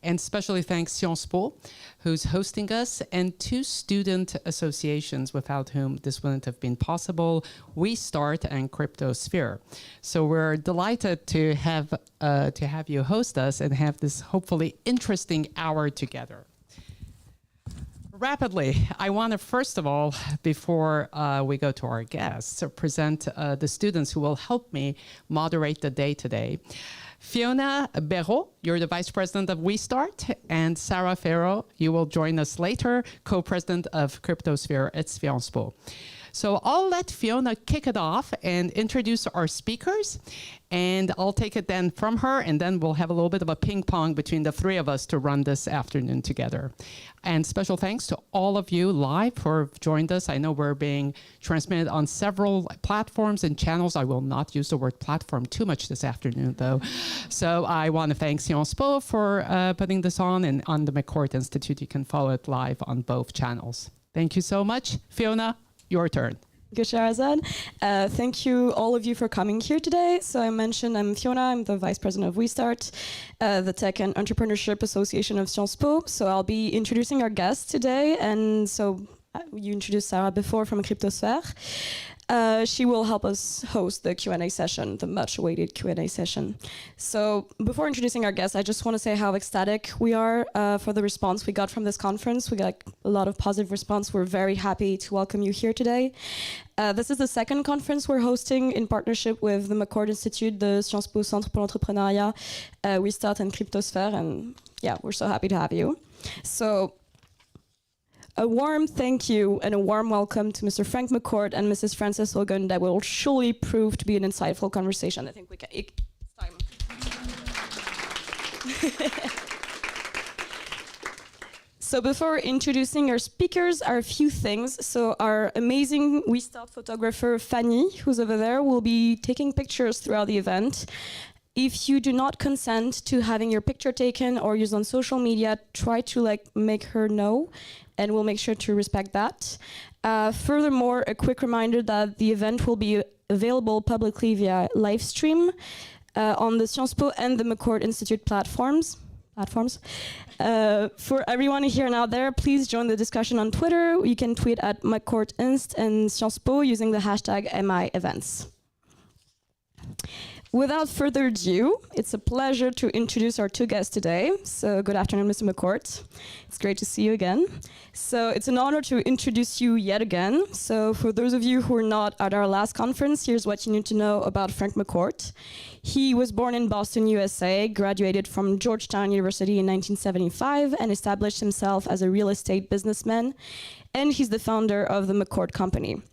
And especially thanks Sciences Po, who's hosting us, and 2 student associations without whom this wouldn't have been possible, We Start and Cryptosphere. So we're delighted to have you host us and have this hopefully interesting hour together. Rapidly, I want to first of all, before we go to our guests, present the students who will help me moderate the day today. Fiona Béraud, you're the Vice President of We Start, and Sarah Ferro, you will join us later, Co-President of Cryptosphere at Sciences Po. So I'll let Fiona kick it off and introduce our speakers, and I'll take it then from her, and then we'll have a little bit of a ping pong between the 3 of us to run this afternoon together. And special thanks to all of you live for joined us. I know we're being transmitted on several platforms and channels. I will not use the word platform too much this afternoon, though. So I want to thank Sciences Po for putting this on, and on the McCourt Institute, you can follow it live on both channels. Thank you so much. Fiona, your turn. Shéhérazade. Thank you all of you for coming here today. So I mentioned I'm Fiona, I'm the Vice President of We Start, the Tech and Entrepreneurship Association of Sciences Po. So I'll be introducing our guests today. And so you introduced Sarah before from Cryptosphere. She will help us host the Q&A session, the much-awaited Q&A session. So before introducing our guests, I just want to say how ecstatic we are for the response we got from this conference. We got a lot of positive response. We're very happy to welcome you here today. This is the second conference we're hosting in partnership with the McCourt Institute, the Sciences Po Centre pour l'Entrepreneuriat, We Start and Cryptosphere, and yeah, we're so happy to have you. So a warm thank you and a warm welcome to Mr. Frank McCourt and Mrs. Frances Haugen. That will surely prove to be an insightful conversation. I think we can. It's time. So before introducing our speakers, are a few things. So our amazing We Start photographer, Fanny, who's over there, will be taking pictures throughout the event. If you do not consent to having your picture taken or used on social media, try to make her know, and we'll make sure to respect that. Furthermore, a quick reminder that the event will be available publicly via live stream on the Sciences Po and the McCourt Institute platforms. For everyone here and out there, please join the discussion on Twitter. You can tweet at McCourt Inst and Sciences Po using the hashtag #MIEvents. Without further ado, it's a pleasure to introduce our 2 guests today. So good afternoon, Mr. McCourt. It's great to see you again. So it's an honor to introduce you yet again. So for those of you who are not at our last conference, here's what you need to know about Frank McCourt. He was born in Boston, USA, graduated from Georgetown University in 1975, and established himself as a real estate businessman. And he's the founder of the McCourt Company.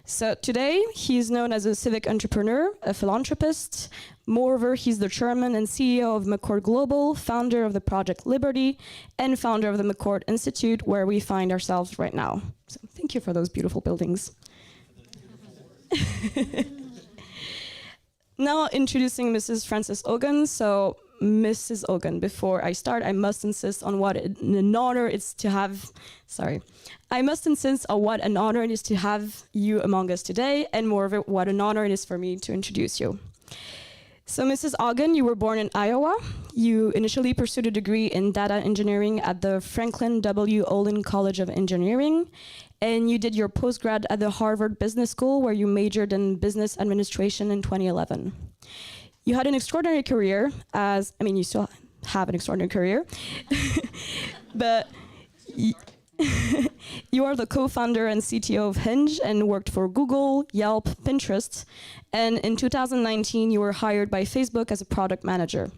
So today, he's known as a civic entrepreneur, a philanthropist. Moreover, he's the chairman and CEO of McCourt Global, founder of the Project Liberty, and founder of the McCourt Institute, where we find ourselves right now. So thank you for those beautiful buildings. Now introducing Mrs. Frances Haugen. So Mrs. Haugen, before I start, I must insist on what an honor it's to have, I must insist on what an honor it is to have you among us today, and moreover, what an honor it is for me to introduce you. So Mrs. Haugen, you were born in Iowa. You initially pursued a degree in data engineering at the Franklin W. Olin College of Engineering, and you did your postgrad at the Harvard Business School, where you majored in business administration in 2011. You had an extraordinary career you still have an extraordinary career, but you are the co-founder and CTO of Hinge and worked for Google, Yelp, Pinterest, and in 2019 you were hired by Facebook as a product manager.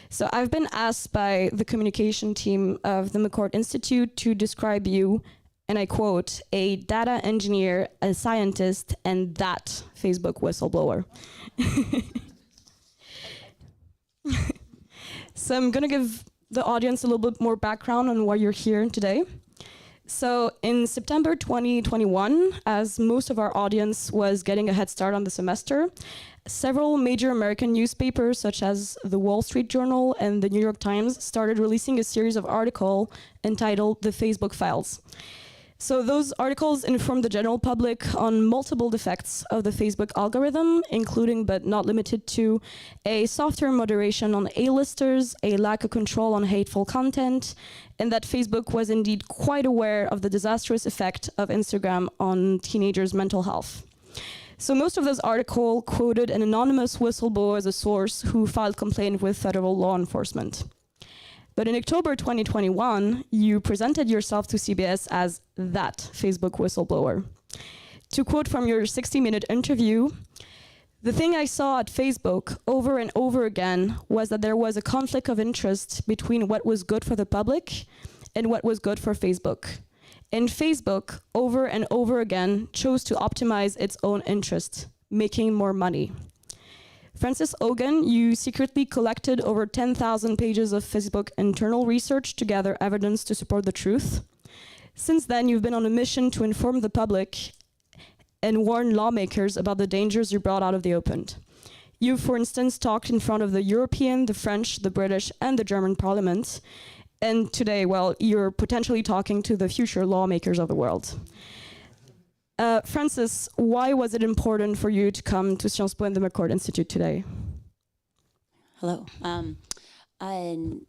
So I've been asked by the communication team of the McCourt Institute to describe you, and I quote, a data engineer, a scientist, and that Facebook whistleblower. So I'm going to give the audience a little bit more background on why you're here today. So in September 2021, as most of our audience was getting a head start on the semester, several major American newspapers such as the Wall Street Journal and the New York Times started releasing a series of articles entitled The Facebook Files. So those articles inform the general public on multiple defects of the Facebook algorithm, including but not limited to a software moderation on A-listers, a lack of control on hateful content, and that Facebook was indeed quite aware of the disastrous effect of Instagram on teenagers' mental health. So most of those articles quoted an anonymous whistleblower as a source who filed complaint with federal law enforcement. But in October 2021, you presented yourself to CBS as that Facebook whistleblower. To quote from your 60-minute interview, "The thing I saw at Facebook over and over again was that there was a conflict of interest between what was good for the public and what was good for Facebook. And Facebook, over and over again, chose to optimize its own interest, making more money." Frances Haugen, you secretly collected over 10,000 pages of Facebook internal research to gather evidence to support the truth. Since then, you've been on a mission to inform the public and warn lawmakers about the dangers you brought out of the open. You, for instance, talked in front of the European, the French, the British, and the German parliament. And today, well, you're potentially talking to the future lawmakers of the world. Frances, why was it important for you to come to Sciences Po and the McCourt Institute today? Hello. And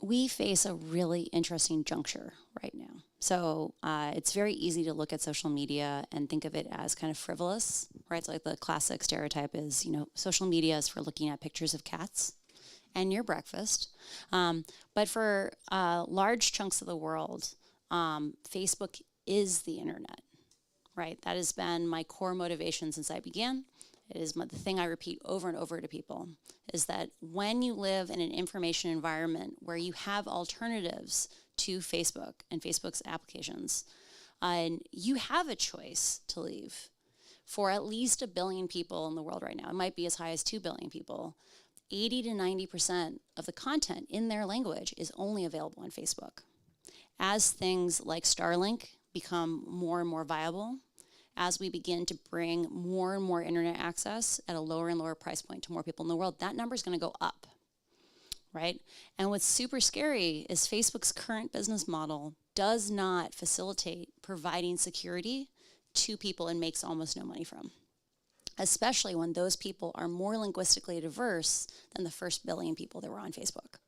we face a really interesting juncture right now. So it's very easy to look at social media and think of it as kind of frivolous, right? So like the classic stereotype is, you know, social media is for looking at pictures of cats and your breakfast. But for large chunks of the world, Facebook is the internet. Right, that has been my core motivation since I began. It is the thing I repeat over and over to people, is that when you live in an information environment where you have alternatives to Facebook and Facebook's applications, and you have a choice to leave. For at least 1 billion people in the world right now, it might be as high as 2 billion people, 80 to 90% of the content in their language is only available on Facebook. As things like Starlink become more and more viable, as we begin to bring more and more internet access at a lower and lower price point to more people in the world, that number is going to go up, right? And what's super scary is Facebook's current business model does not facilitate providing security to people and makes almost no money from, especially when those people are more linguistically diverse than the first 1 billion people that were on Facebook.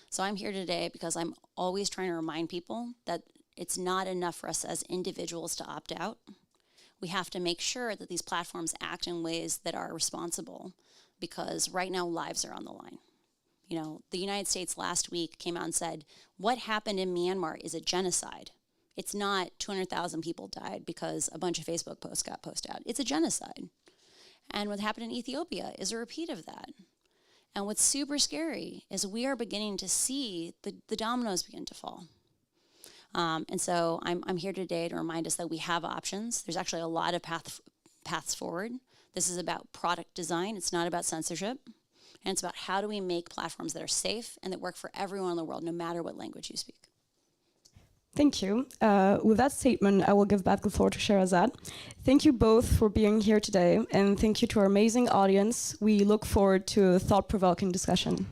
So I'm here today because I'm always trying to remind people that it's not enough for us as individuals to opt out. We have to make sure that these platforms act in ways that are responsible, because right now lives are on the line. You know, the United States last week came out and said, what happened in Myanmar is a genocide. It's not 200,000 people died because a bunch of Facebook posts got posted out. It's a genocide. And what happened in Ethiopia is a repeat of that. And what's super scary is we are beginning to see the dominoes begin to fall. And so I'm here today to remind us that we have options. There's actually a lot of paths forward. This is about product design. It's not about censorship. And it's about how do we make platforms that are safe and that work for everyone in the world, no matter what language you speak. Thank you. With that statement, I will give back the floor to Shéhérazade. Thank you both for being here today, and thank you to our amazing audience. We look forward to a thought-provoking discussion.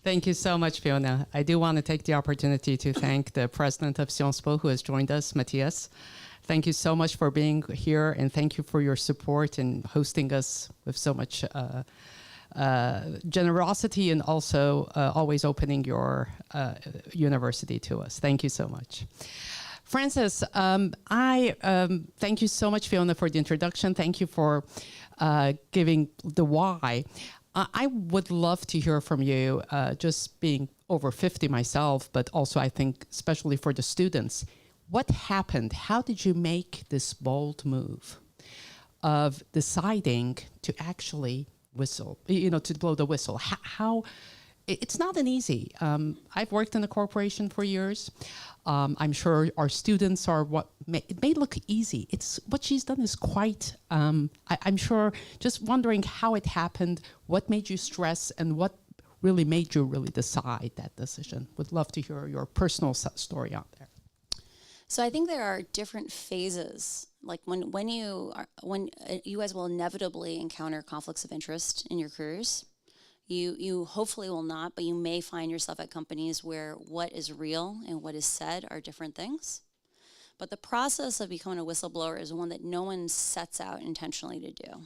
Thank you so much, Fiona. I do want to take the opportunity to thank the president of Sciences Po who has joined us, Matthias. Thank you so much for being here, and thank you for your support and hosting us with so much generosity, and also always opening your university to us. Thank you so much. Frances, I thank you so much, Fiona, for the introduction. Thank you for giving the why. I would love to hear from you, just being over 50 myself, but also I think especially for the students. What happened? How did you make this bold move of deciding to actually whistle, to blow the whistle? How it's not an easy. I've worked in a corporation for years. I'm sure our students are it may look easy. It's what she's done is quite, I'm sure, just wondering how it happened, what made you stress, and what really made you really decide that decision. Would love to hear your personal story out there. So I think there are different phases. Like when you guys will inevitably encounter conflicts of interest in your careers. You hopefully will not, but you may find yourself at companies where what is real and what is said are different things. But the process of becoming a whistleblower is one that no one sets out intentionally to do.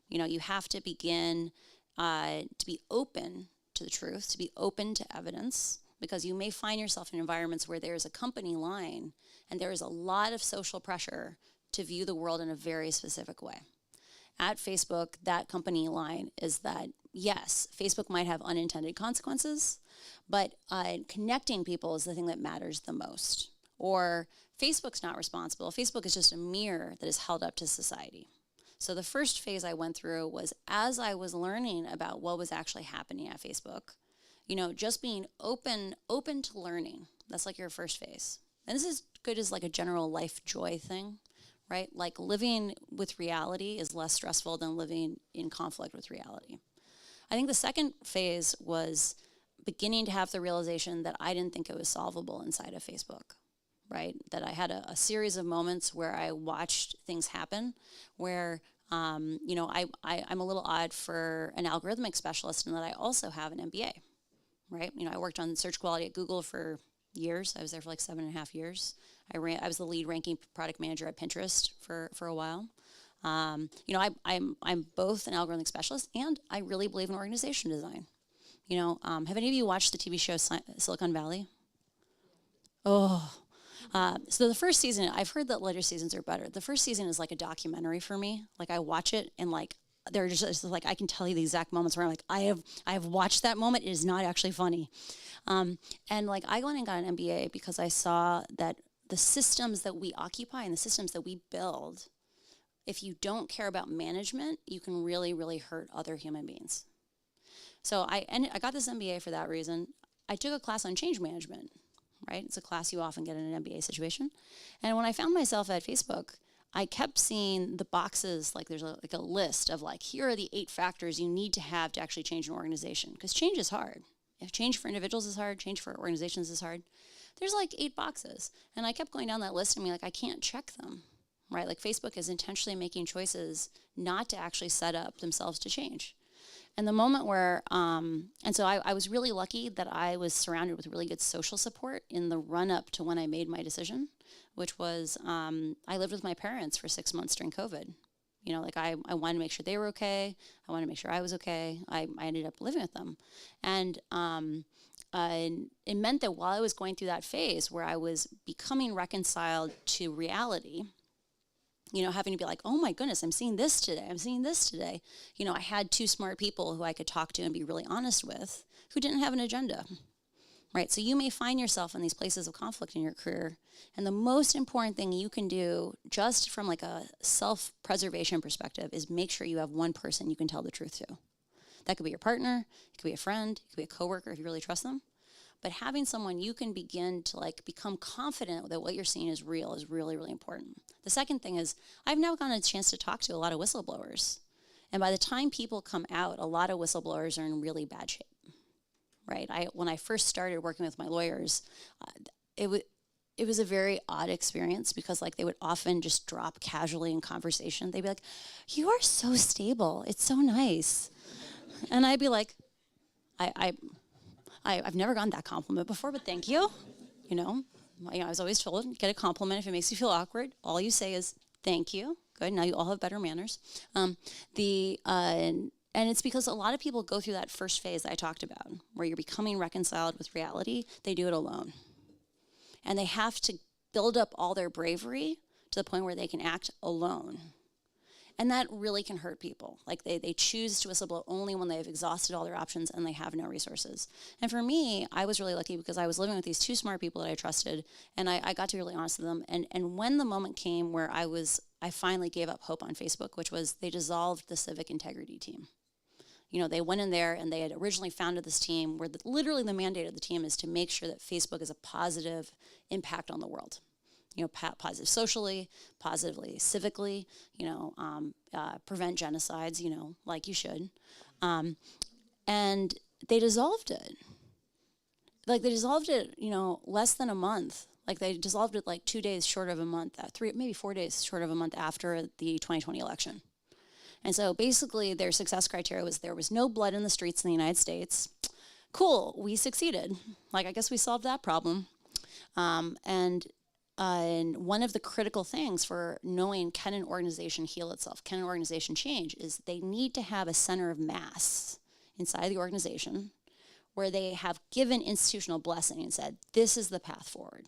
You know, you have to begin to be open to the truth, to be open to evidence, because you may find yourself in environments where there's a company line and there is a lot of social pressure to view the world in a very specific way. At Facebook, that company line is that, yes, Facebook might have unintended consequences, but connecting people is the thing that matters the most. Or Facebook's not responsible. Facebook is just a mirror that is held up to society. So the first phase I went through was as I was learning about what was actually happening at Facebook, you know, just being open to learning. That's like your first phase. And this is good as like a general life joy thing, right? Like living with reality is less stressful than living in conflict with reality. I think the second phase was beginning to have the realization that I didn't think it was solvable inside of Facebook, right? That I had a series of moments where I watched things happen where, you know, I'm a little odd for an algorithmic specialist in that I also have an MBA, right? You know, I worked on search quality at Google for years. I was there for like 7.5 years. I was the lead ranking product manager at Pinterest for a while. You know, I'm both an algorithmic specialist and I really believe in organization design. You know, have any of you watched the TV show Silicon Valley? Oh, so the first season, I've heard that later seasons are better. The first season is like a documentary for me. Like I watch it and like they're just like I can tell you the exact moments where I'm like I have watched that moment. It is not actually funny, and like I went and got an MBA because I saw that the systems that we occupy and the systems that we build, if you don't care about management, you can really, really hurt other human beings. So I got this MBA for that reason. I took a class on change management, right? It's a class you often get in an MBA situation. And when I found myself at Facebook, I kept seeing the boxes, like there's a list of like, here are the 8 factors you need to have to actually change an organization. Because change is hard. If change for individuals is hard, change for organizations is hard. There's like 8 boxes. And I kept going down that list and being like, I can't check them, right? Like Facebook is intentionally making choices not to actually set up themselves to change. And the moment where, and so I was really lucky that I was surrounded with really good social support in the run up to when I made my decision, which was I lived with my parents for 6 months during COVID. You know, like I wanted to make sure they were okay. I wanted to make sure I was okay. I ended up living with them. And it meant that while I was going through that phase where I was becoming reconciled to reality, you know, having to be like, oh my goodness, I'm seeing this today. I'm seeing this today. You know, I had 2 smart people who I could talk to and be really honest with who didn't have an agenda, right? So you may find yourself in these places of conflict in your career. And the most important thing you can do just from like a self-preservation perspective is make sure you have one person you can tell the truth to. That could be your partner, it could be a friend, it could be a coworker if you really trust them. But having someone you can begin to like become confident that what you're seeing is real is really, really important. The second thing is I've now gotten a chance to talk to a lot of whistleblowers. And by the time people come out, a lot of whistleblowers are in really bad shape, right? When I first started working with my lawyers, it was a very odd experience because like they would often just drop casually in conversation. They'd be like, you are so stable. It's so nice. And I'd be like, I've never gotten that compliment before, but thank you. You know, I was always told, get a compliment if it makes you feel awkward. All you say is, thank you. Good, now you all have better manners. And it's because a lot of people go through that first phase that I talked about, where you're becoming reconciled with reality. They do it alone. And they have to build up all their bravery to the point where they can act alone. And that really can hurt people. Like they choose to whistleblow only when they've exhausted all their options and they have no resources. And for me, I was really lucky because I was living with these 2 smart people that I trusted, and I got to be really honest with them. And when the moment came where I finally gave up hope on Facebook, which was they dissolved the civic integrity team. You know, they went in there and they had originally founded this team where literally the mandate of the team is to make sure that Facebook is a positive impact on the world. You know, positive socially, positively civically, you know, prevent genocides, you know, like you should. And they dissolved it. Like they dissolved it, you know, less than a month. Like they dissolved it like 2 days short of a month, maybe 4 days short of a month after the 2020 election. And so basically their success criteria was there was no blood in the streets in the United States. Cool, we succeeded. Like I guess we solved that problem. And And one of the critical things for knowing, can an organization heal itself, can an organization change, is they need to have a center of mass inside the organization where they have given institutional blessing and said, this is the path forward,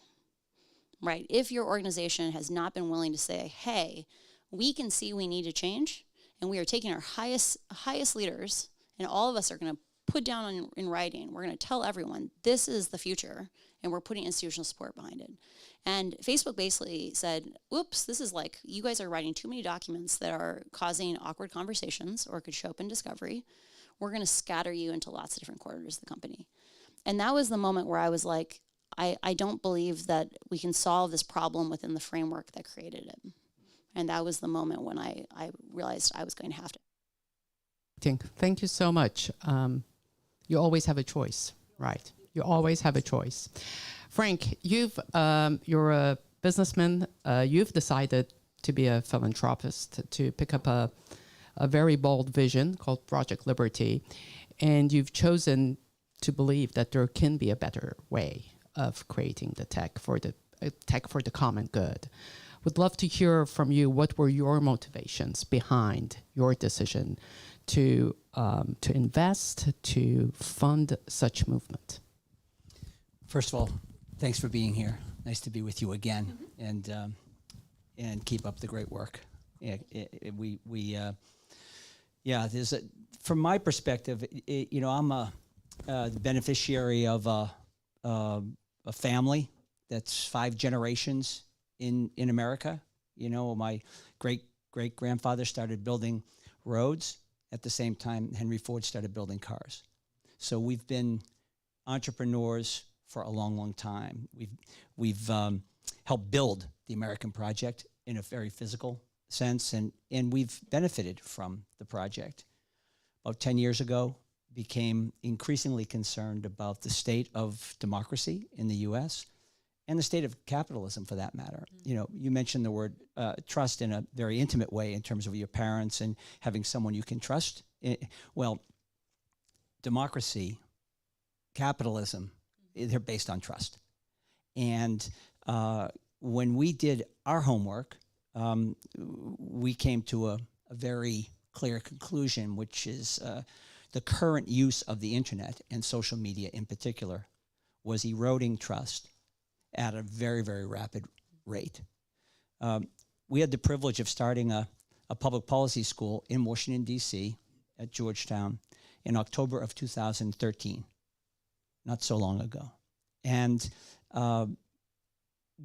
right? If your organization has not been willing to say, hey, we can see we need to change, and we are taking our highest leaders, and all of us are going to put down in writing, we're going to tell everyone, this is the future, and we're putting institutional support behind it. And Facebook basically said, oops, this is like, you guys are writing too many documents that are causing awkward conversations or could show up in discovery. We're going to scatter you into lots of different corridors of the company. And that was the moment where I was like, I don't believe that we can solve this problem within the framework that created it. And that was the moment when I realized I was going to have to. Thank you so much. You always have a choice, right? You always have a choice. Frank, you're a businessman. You've decided to be a philanthropist, to pick up a very bold vision called Project Liberty. And you've chosen to believe that there can be a better way of creating the tech for the common good. Would love to hear from you, what were your motivations behind your decision to invest, to fund such movement? First of all, thanks for being here. Nice to be with you again, and keep up the great work. There's from my perspective, I'm a beneficiary of a family that's 5 generations in America. My great grandfather started building roads at the same time Henry Ford started building cars. So we've been entrepreneurs for a long, long time. We've helped build the American project in a very physical sense, and we've benefited from the project. About 10 years ago, became increasingly concerned about the state of democracy in the U.S. and the state of capitalism, for that matter. You mentioned the word trust in a very intimate way in terms of your parents and having someone you can trust. Well, democracy, capitalism, they're based on trust. And when we did our homework, we came to a very clear conclusion, which is the current use of the internet and social media in particular was eroding trust at a very, very rapid rate. We had the privilege of starting a public policy school in Washington, D.C. at Georgetown in October of 2013, not so long ago. And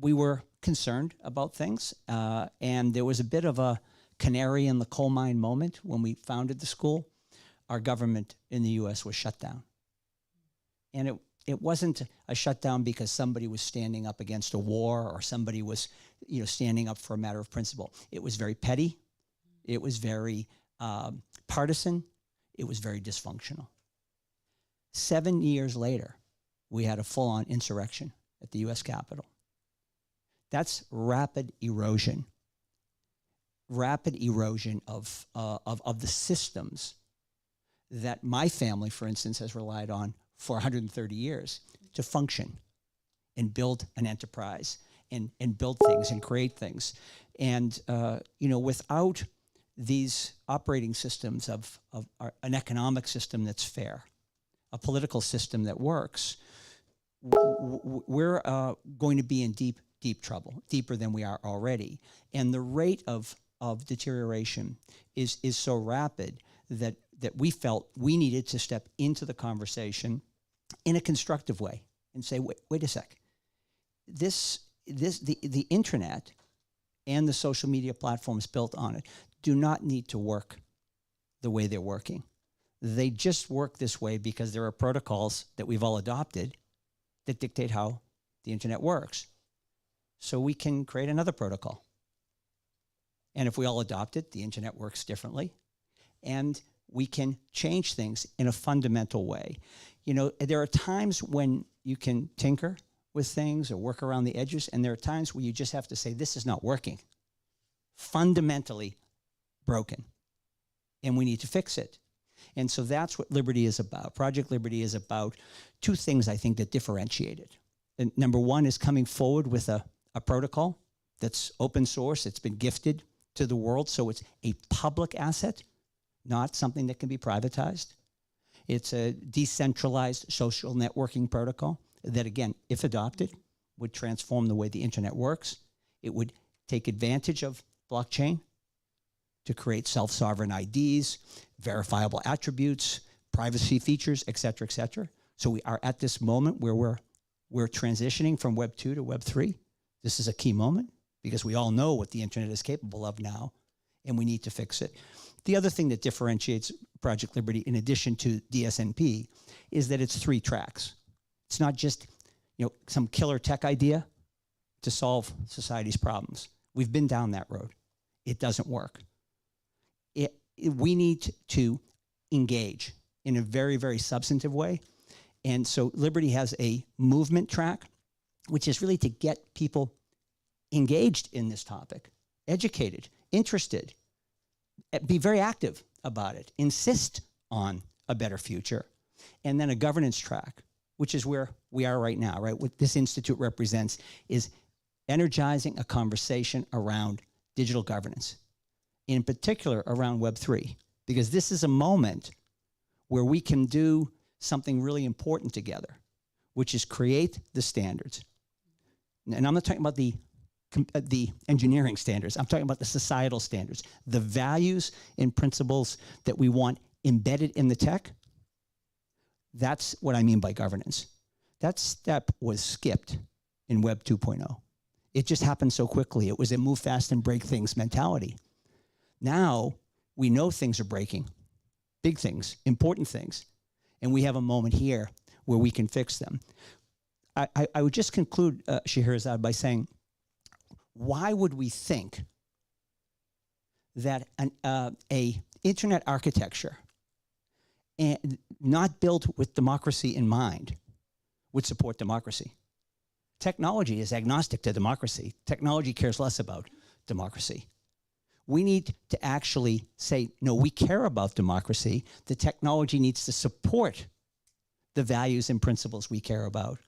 we were concerned about things, and there was a bit of a canary in the coal mine moment when we founded the school. Our government in the U.S. was shut down. And it wasn't a shutdown because somebody was standing up against a war or somebody was standing up for a matter of principle. It was very petty. It was very partisan. It was very dysfunctional. 7 years later, we had a full-on insurrection at the U.S. Capitol. That's rapid erosion of the systems that my family, for instance, has relied on for 130 years to function and build an enterprise and build things and create things. And, without these operating systems of an economic system that's fair, a political system that works, we're going to be in deep trouble, deeper than we are already. And the rate of deterioration is so rapid that we felt we needed to step into the conversation in a constructive way and say, wait a sec. The internet and the social media platforms built on it do not need to work the way they're working. They just work this way because there are protocols that we've all adopted that dictate how the internet works. So we can create another protocol. And if we all adopt it, the internet works differently. And we can change things in a fundamental way. There are times when you can tinker with things or work around the edges, and there are times where you just have to say, this is not working. Fundamentally broken. And we need to fix it. And so that's what Liberty is about. Project Liberty is about 2 things, I think, that differentiate it. And number 1 is coming forward with a a protocol that's open source. It's been gifted to the world, so it's a public asset, not something that can be privatized. It's a decentralized social networking protocol that, again, if adopted, would transform the way the internet works. It would take advantage of blockchain to create self-sovereign IDs, verifiable attributes, privacy features, et cetera, et cetera. So we are at this moment where we're transitioning from Web 2 to Web 3. This is a key moment because we all know what the internet is capable of now, and we need to fix it. The other thing that differentiates Project Liberty, in addition to DSNP, is that it's 3 tracks. It's not just, some killer tech idea to solve society's problems. We've been down that road. It doesn't work. We need to engage in a very, very substantive way. And so Liberty has a movement track, which is really to get people engaged in this topic, educated, interested, be very active about it, insist on a better future. And then a governance track, which is where we are right now, right? What this institute represents is energizing a conversation around digital governance, in particular around Web3, because this is a moment where we can do something really important together, which is create the standards. And I'm not talking about the engineering standards. I'm talking about the societal standards, the values and principles that we want embedded in the tech. That's what I mean by governance. That step was skipped in Web 2.0. It just happened so quickly. It was a move fast and break things mentality. Now we know things are breaking, big things, important things, and we have a moment here where we can fix them. I would just conclude, Shéhérazade, by saying, why would we think that a internet architecture and not built with democracy in mind would support democracy? Technology is agnostic to democracy. Technology cares less about democracy. We need to actually say, no, we care about democracy. The technology needs to support the values and principles we care about.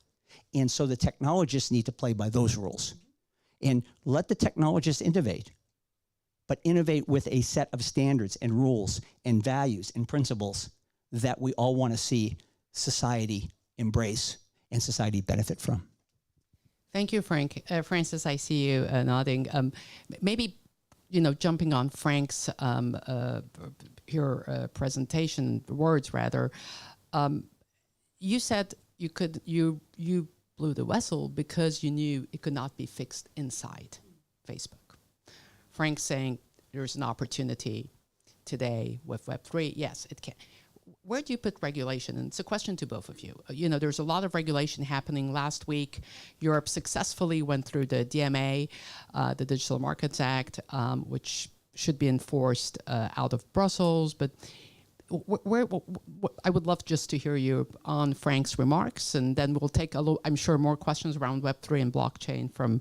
And so the technologists need to play by those rules. And let the technologists innovate, but innovate with a set of standards and rules and values and principles that we all want to see society embrace and society benefit from. Thank you, Frank. Frances, I see you nodding. Maybe, jumping on Frank's presentation words rather. You said you blew the whistle because you knew it could not be fixed inside Facebook. Frank saying there's an opportunity today with Web3. Yes, it can. Where do you put regulation? And it's a question to both of you. There's a lot of regulation happening. Last week, Europe successfully went through the DMA, the Digital Markets Act, which should be enforced out of Brussels. But I would love just to hear you on Frank's remarks, and then we'll take I'm sure more questions around Web3 and blockchain from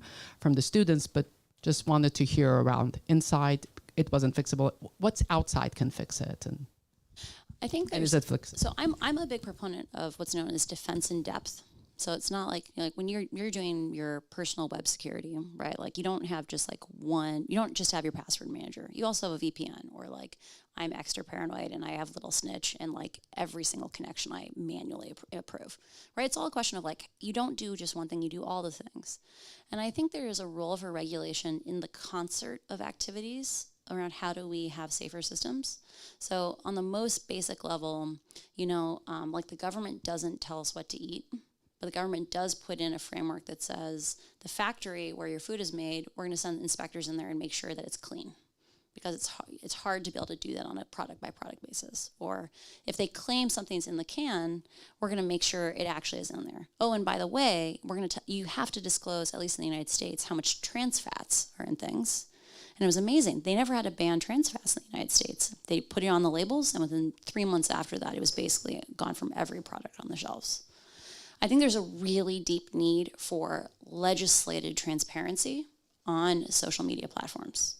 the students, but just wanted to hear around inside, it wasn't fixable. What's outside can fix it? And I think is it fixable? So I'm a big proponent of what's known as defense in depth. So it's not like when you're doing your personal web security, right? Like you don't have just you don't just have your password manager. You also have a VPN, or I'm extra paranoid and I have little snitch and every single connection I manually approve, right? It's all a question of you don't do just one thing, you do all the things. And I think there is a role for regulation in the concert of activities around how do we have safer systems. So on the most basic level, the government doesn't tell us what to eat, but the government does put in a framework that says the factory where your food is made, we're going to send inspectors in there and make sure that it's clean, because it's hard to be able to do that on a product by product basis. Or if they claim something's in the can, we're going to make sure it actually is in there. Oh, and by the way, you have to disclose, at least in the United States, how much trans fats are in things. And it was amazing. They never had to ban trans fats in the United States. They put it on the labels, and within 3 months after that, it was basically gone from every product on the shelves. I think there's a really deep need for legislated transparency on social media platforms,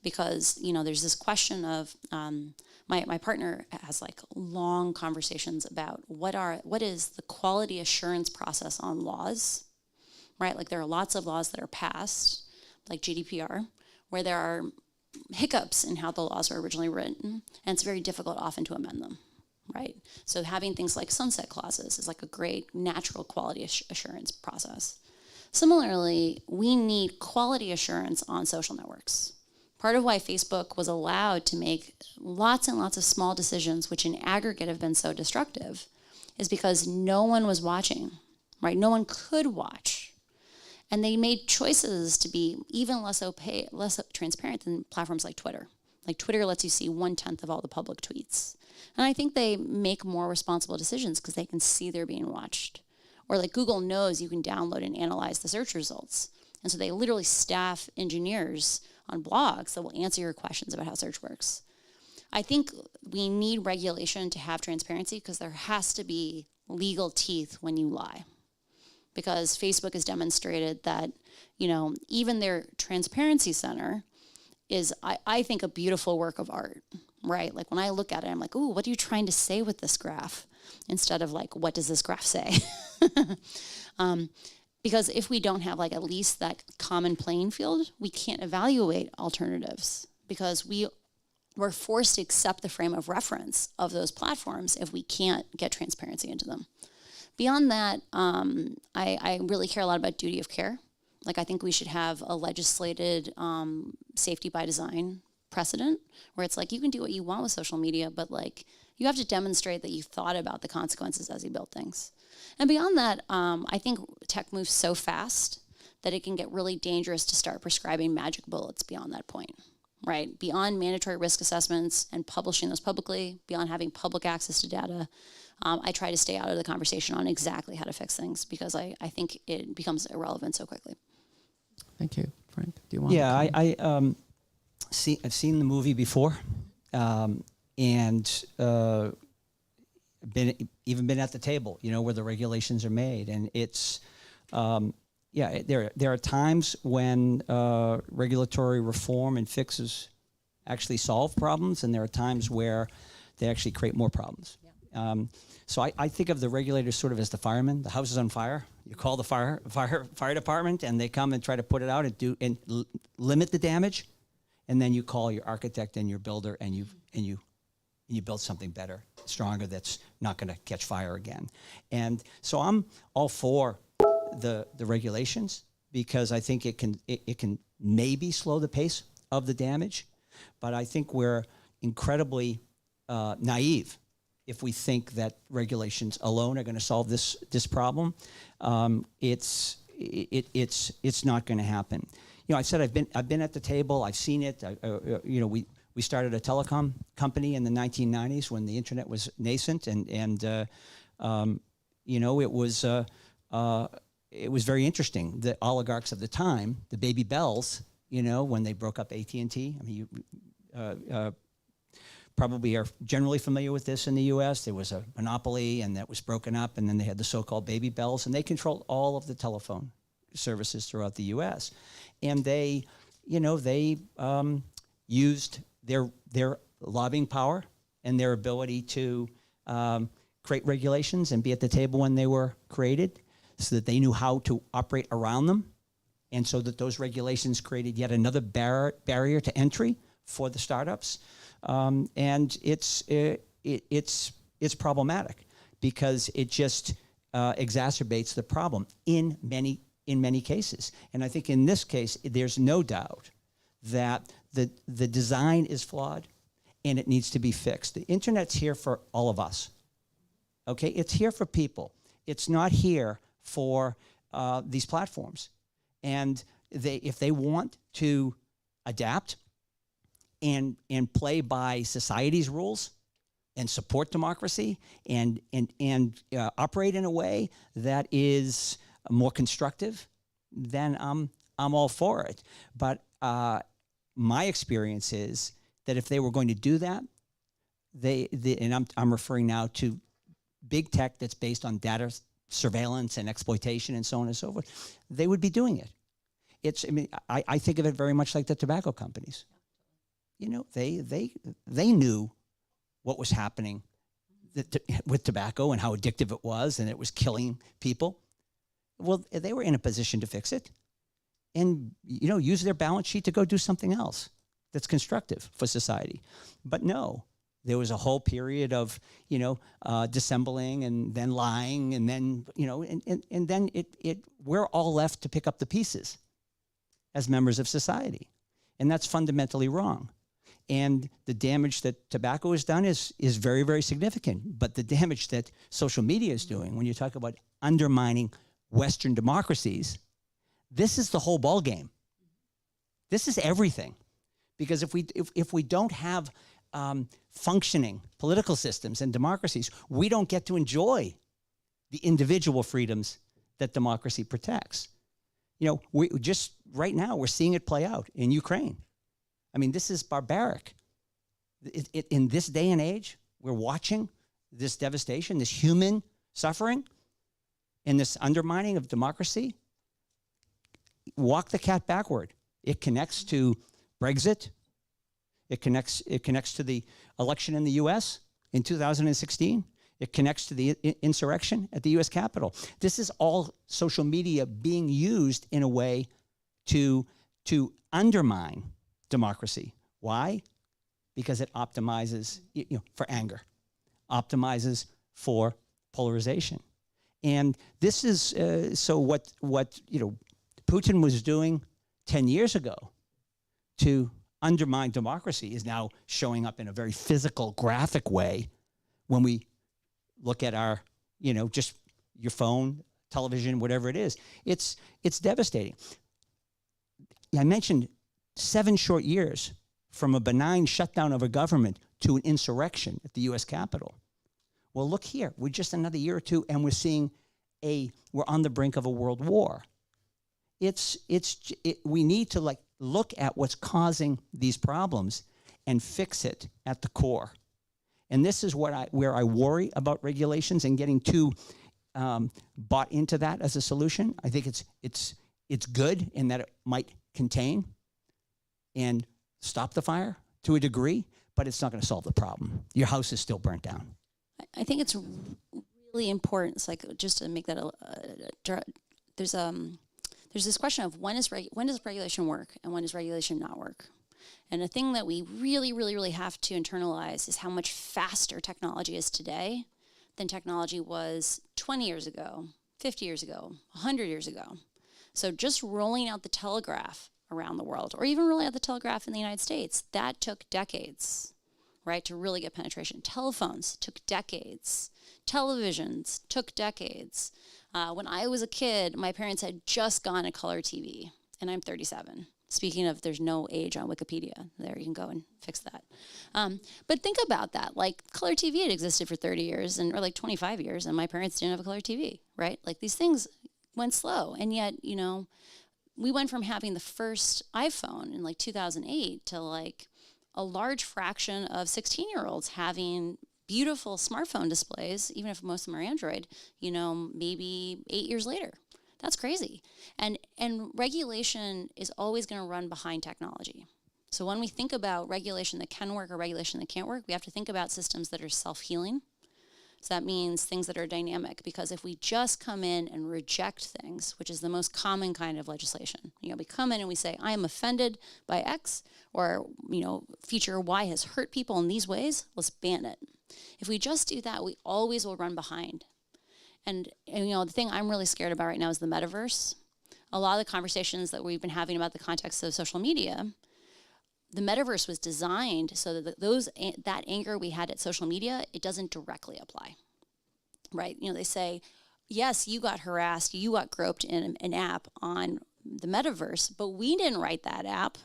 because there's this question of my partner has long conversations about what is the quality assurance process on laws, right? Like there are lots of laws that are passed, like GDPR, where there are hiccups in how the laws were originally written, and it's very difficult often to amend them, right? So having things like sunset clauses is like a great natural quality assurance process. Similarly, we need quality assurance on social networks. Part of why Facebook was allowed to make lots and lots of small decisions, which in aggregate have been so destructive, is because no one was watching, right? No one could watch. And they made choices to be even less opaque, less transparent than platforms like Twitter. Like Twitter lets you see 1/10 of all the public tweets. And I think they make more responsible decisions because they can see they're being watched. Or like Google knows you can download and analyze the search results. And so they literally staff engineers on blogs that will answer your questions about how search works. I think we need regulation to have transparency because there has to be legal teeth when you lie. Because Facebook has demonstrated that, you know, even their transparency center is, I think, a beautiful work of art, right? Like when I look at it, I'm like, ooh, what are you trying to say with this graph? Instead of like, what does this graph say? Because if we don't have like at least that common playing field, we can't evaluate alternatives because we're forced to accept the frame of reference of those platforms if we can't get transparency into them. Beyond that, I really care a lot about duty of care. Like I think we should have a legislated safety by design precedent where it's like you can do what you want with social media, but like you have to demonstrate that you thought about the consequences as you build things. And beyond that, I think tech moves so fast that it can get really dangerous to start prescribing magic bullets beyond that point, right? Beyond mandatory risk assessments and publishing those publicly, beyond having public access to data, I try to stay out of the conversation on exactly how to fix things because I think it becomes irrelevant so quickly. Thank you, Frank. Do you want? Yeah, I've seen the movie before, and been at the table, you know, where the regulations are made, and it's there are times when regulatory reform and fixes actually solve problems, and there are times where they actually create more problems. Yeah. So I think of the regulators sort of as the firemen. The house is on fire. You call the fire department, and they come and try to put it out and limit the damage, and then you call your architect and your builder, and you build something better, stronger, that's not going to catch fire again. And so I'm all for the regulations because I think it can maybe slow the pace of the damage, but I think we're incredibly naive if we think that regulations alone are going to solve this problem. It's not going to happen. You know, I said I've been at the table. I've seen it. We started a telecom company in the 1990s when the internet was nascent, and it was very interesting. The oligarchs of the time, the baby bells, you know, when they broke up AT&T. I mean, you probably are generally familiar with this in the U.S. There was a monopoly, and that was broken up, and then they had the so-called baby bells, and they controlled all of the telephone services throughout the U.S. And they used their lobbying power and their ability to create regulations and be at the table when they were created so that they knew how to operate around them, and so that those regulations created yet another barrier to entry for the startups. And it's problematic because it just exacerbates the problem in many cases. And I think in this case, there's no doubt that the design is flawed and it needs to be fixed. The internet's here for all of us. Okay, it's here for people. It's not here for these platforms. And if they want to adapt and play by society's rules and support democracy and operate in a way that is more constructive, then I'm all for it. But my experience is that if they were going to do that, and I'm referring now to big tech that's based on data surveillance and exploitation and so on and so forth, they would be doing it. I think of it very much like the tobacco companies. You know, they knew what was happening with tobacco and how addictive it was, and it was killing people. well, they were in a position to fix it and, use their balance sheet to go do something else that's constructive for society. But no, there was a whole period of, dissembling and then lying and then, and then we're all left to pick up the pieces as members of society. And that's fundamentally wrong. And the damage that tobacco has done is very, very significant. But the damage that social media is doing, when you talk about undermining Western democracies, this is the whole ballgame. This is everything. Because if we don't have functioning political systems and democracies, we don't get to enjoy the individual freedoms that democracy protects. We just right now we're seeing it play out in Ukraine. I mean, this is barbaric. In this day and age, we're watching this devastation, this human suffering, and this undermining of democracy. Walk the cat backward. It connects to Brexit. It connects to the election in the U.S. in 2016. It connects to the insurrection at the U.S. Capitol. This is all social media being used in a way to undermine democracy. Why? Because it optimizes for anger, optimizes for polarization. And this is so what Putin was doing 10 years ago to undermine democracy is now showing up in a very physical, graphic way when we look at our, just your phone, television, whatever it is. It's devastating. I mentioned 7 short years from a benign shutdown of a government to an insurrection at the U.S. Capitol. Well, look here. We're just another year or two, and we're seeing we're on the brink of a world war. We need to look at what's causing these problems and fix it at the core. And this is where I worry about regulations and getting too bought into that as a solution. I think it's good in that it might contain and stop the fire to a degree, but it's not going to solve the problem. Your house is still burnt down. I think it's really important. It's just to make that there's this question of when does regulation work and when does regulation not work? And a thing that we really, really, really have to internalize is how much faster technology is today than technology was 20 years ago, 50 years ago, 100 years ago. So just rolling out the telegraph around the world, or even rolling out the telegraph in the United States, that took decades, right, to really get penetration. Telephones took decades. Televisions took decades. When I was a kid, my parents had just gone to color TV, and I'm 37. Speaking of, there's no age on Wikipedia. There, you can go and fix that. But think about that. Color TV had existed for 30 years, or 25 years, and my parents didn't have a color TV, right? These things went slow, and yet, we went from having the first iPhone in 2008 to a large fraction of 16-year-olds having beautiful smartphone displays, even if most of them are Android, maybe 8 years later. That's crazy. And regulation is always going to run behind technology. So when we think about regulation that can work or regulation that can't work, we have to think about systems that are self-healing. So that means things that are dynamic, because if we just come in and reject things, which is the most common kind of legislation, we come in and we say, I am offended by X, or, feature Y has hurt people in these ways, let's ban it. If we just do that, we always will run behind. And the thing I'm really scared about right now is the metaverse. A lot of the conversations that we've been having about the context of social media, the metaverse was designed so that that anger we had at social media, it doesn't directly apply, right? They say, yes, you got harassed, you got groped in an app on the metaverse, but we didn't write that app.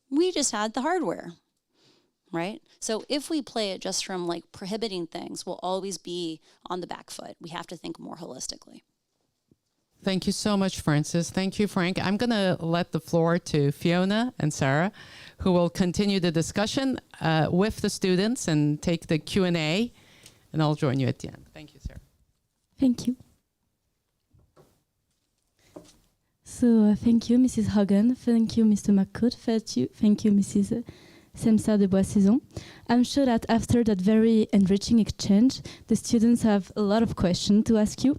We just had the hardware, right? So if we play it just from prohibiting things, we'll always be on the back foot. We have to think more holistically. Thank you so much, Frances. Thank you, Frank. I'm going to let the floor to Fiona and Sarah, who will continue the discussion with the students and take the Q&A, and I'll join you at the end. Thank you, Sarah. Thank you. So thank you, Mrs. Haugen. Thank you, Mr. McCourt. Thank you, Mrs. Semsar-de Boisséson. I'm sure that after that very enriching exchange, the students have a lot of questions to ask you.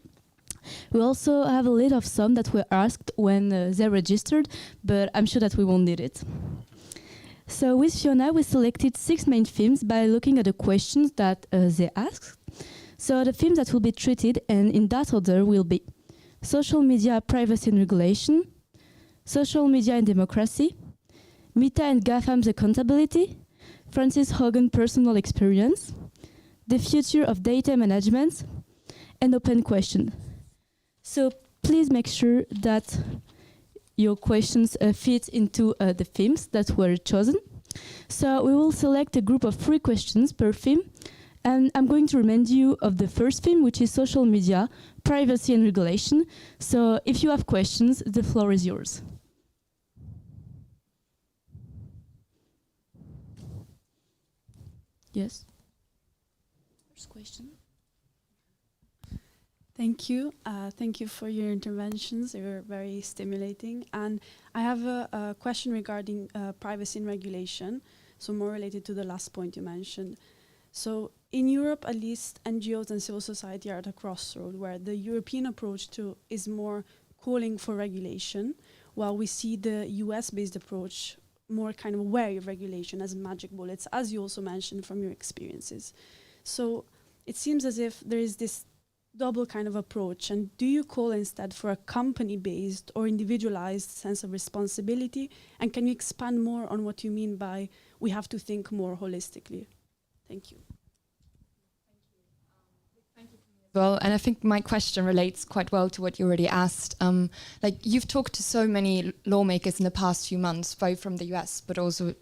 We also have a list of some that were asked when they registered, but I'm sure that we won't need it. So with Fiona, we selected 6 main themes by looking at the questions that they asked. So the themes that will be treated, and in that order, will be social media privacy and regulation, social media and democracy, Meta and GAFAM's accountability, Frances Haugen personal experience, the future of data management, and open question. So please make sure that your questions fit into the themes that were chosen. So we will select a group of 3 questions per theme, and I'm going to remind you of the first theme, which is social media, privacy and regulation. So if you have questions, the floor is yours. Yes. First question. Thank you. Thank you for your interventions. They were very stimulating. And I have a question regarding privacy and regulation, so more related to the last point you mentioned. So in Europe, at least, NGOs and civil society are at a crossroad where the European approach is more calling for regulation, while we see the US-based approach more kind of wary of regulation as magic bullets, as you also mentioned from your experiences. So it seems as if there is this double kind of approach, and do you call instead for a company-based or individualized sense of responsibility? And can you expand more on what you mean by we have to think more holistically? Thank you. Well, and I think my question relates quite well to what you already asked. Like you've talked to so many lawmakers in the past few months, both from the US, but also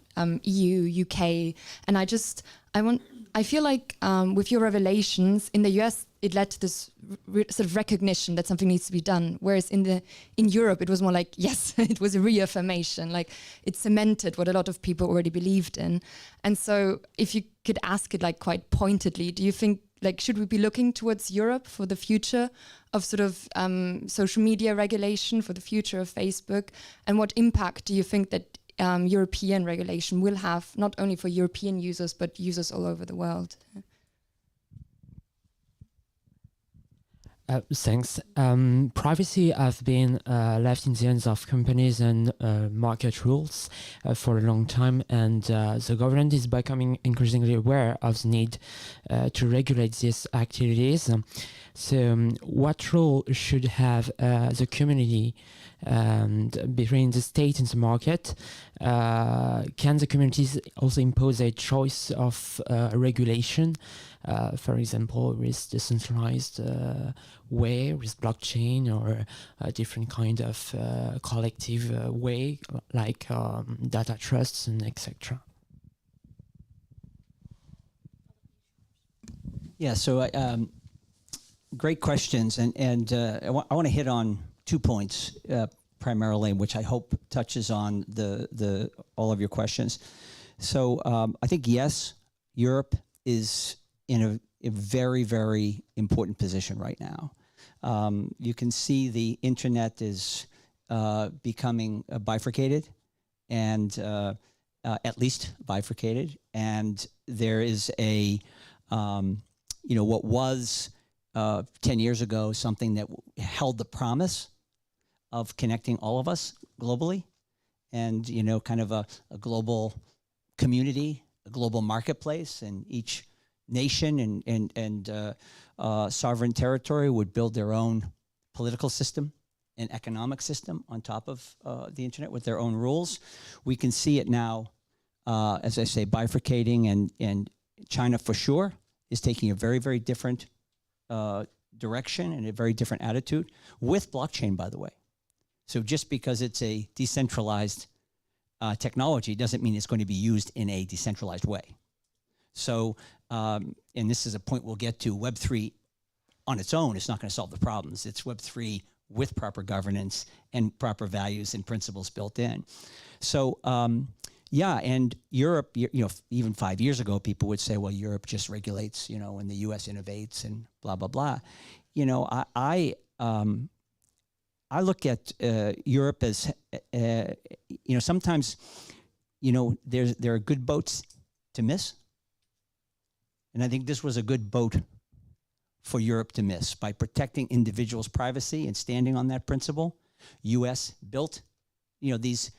EU, UK. And I feel like with your revelations in the US, it led to this sort of recognition that something needs to be done. Whereas in Europe, it was more like, yes, it was a reaffirmation. Like it cemented what a lot of people already believed in. And so if you could ask it like quite pointedly, do you think, like, should we be looking towards Europe for the future of sort of social media regulation, for the future of Facebook? And what impact do you think that European regulation will have, not only for European users, but users all over the world? Thanks. Privacy has been left in the hands of companies and market rules for a long time, and the government is becoming increasingly aware of the need to regulate these activities. So what role should have the community between the state and the market? Can the communities also impose a choice of regulation? For example, with decentralized way, with blockchain, or a different kind of collective way, like data trusts and etc. Yeah, so great questions, and I want to hit on 2 points primarily, which I hope touches on the all of your questions. So I think yes, Europe is in a very, very important position right now. You can see the internet is becoming bifurcated, and at least bifurcated. And there is a, what was 10 years ago something that held the promise of connecting all of us globally, and kind of a global community, a global marketplace, and each nation and sovereign territory would build their own political system and economic system on top of the internet with their own rules. We can see it now, as I say, bifurcating, and China for sure is taking a very, very different direction and a very different attitude with blockchain, by the way. So just because it's a decentralized technology doesn't mean it's going to be used in a decentralized way. So, and this is a point we'll get to, Web3 on its own is not going to solve the problems. It's Web3 with proper governance and proper values and principles built in. So, yeah, and Europe, even 5 years ago, people would say, well, Europe just regulates, and the US innovates and blah, blah, blah. I look at Europe as, sometimes, there are good boats to miss. And I think this was a good boat for Europe to miss by protecting individuals' privacy and standing on that principle. U.S. built, these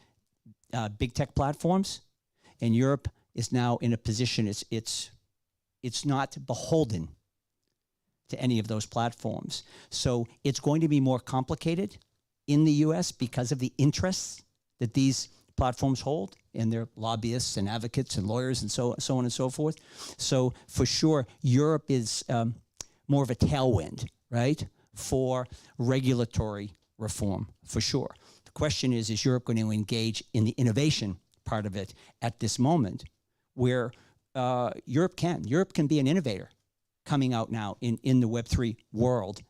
big tech platforms, and Europe is now in a position it's not beholden to any of those platforms. So it's going to be more complicated in the U.S. because of the interests that these platforms hold, and their lobbyists and advocates and lawyers and so on and so forth. So for sure, Europe is more of a tailwind, right, for regulatory reform, for sure. The question is Europe going to engage in the innovation part of it at this moment, where Europe can be an innovator coming out now in the Web3 world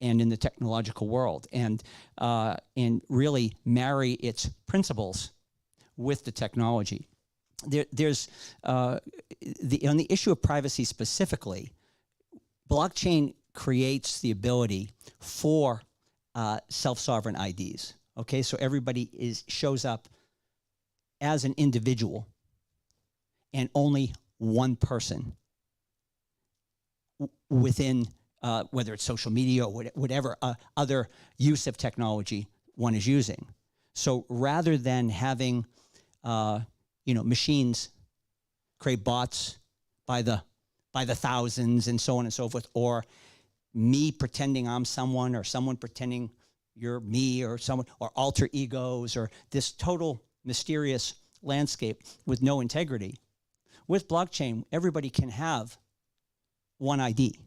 and in the technological world, and really marry its principles with the technology. There's on the issue of privacy specifically, blockchain creates the ability for self-sovereign IDs. Okay, so everybody shows up as an individual, and only one person within whether it's social media or whatever other use of technology one is using. So rather than having machines create bots by the thousands and so on and so forth, or me pretending I'm someone, or someone pretending you're me, or someone, or alter egos, or this total mysterious landscape with no integrity. With blockchain, everybody can have one ID,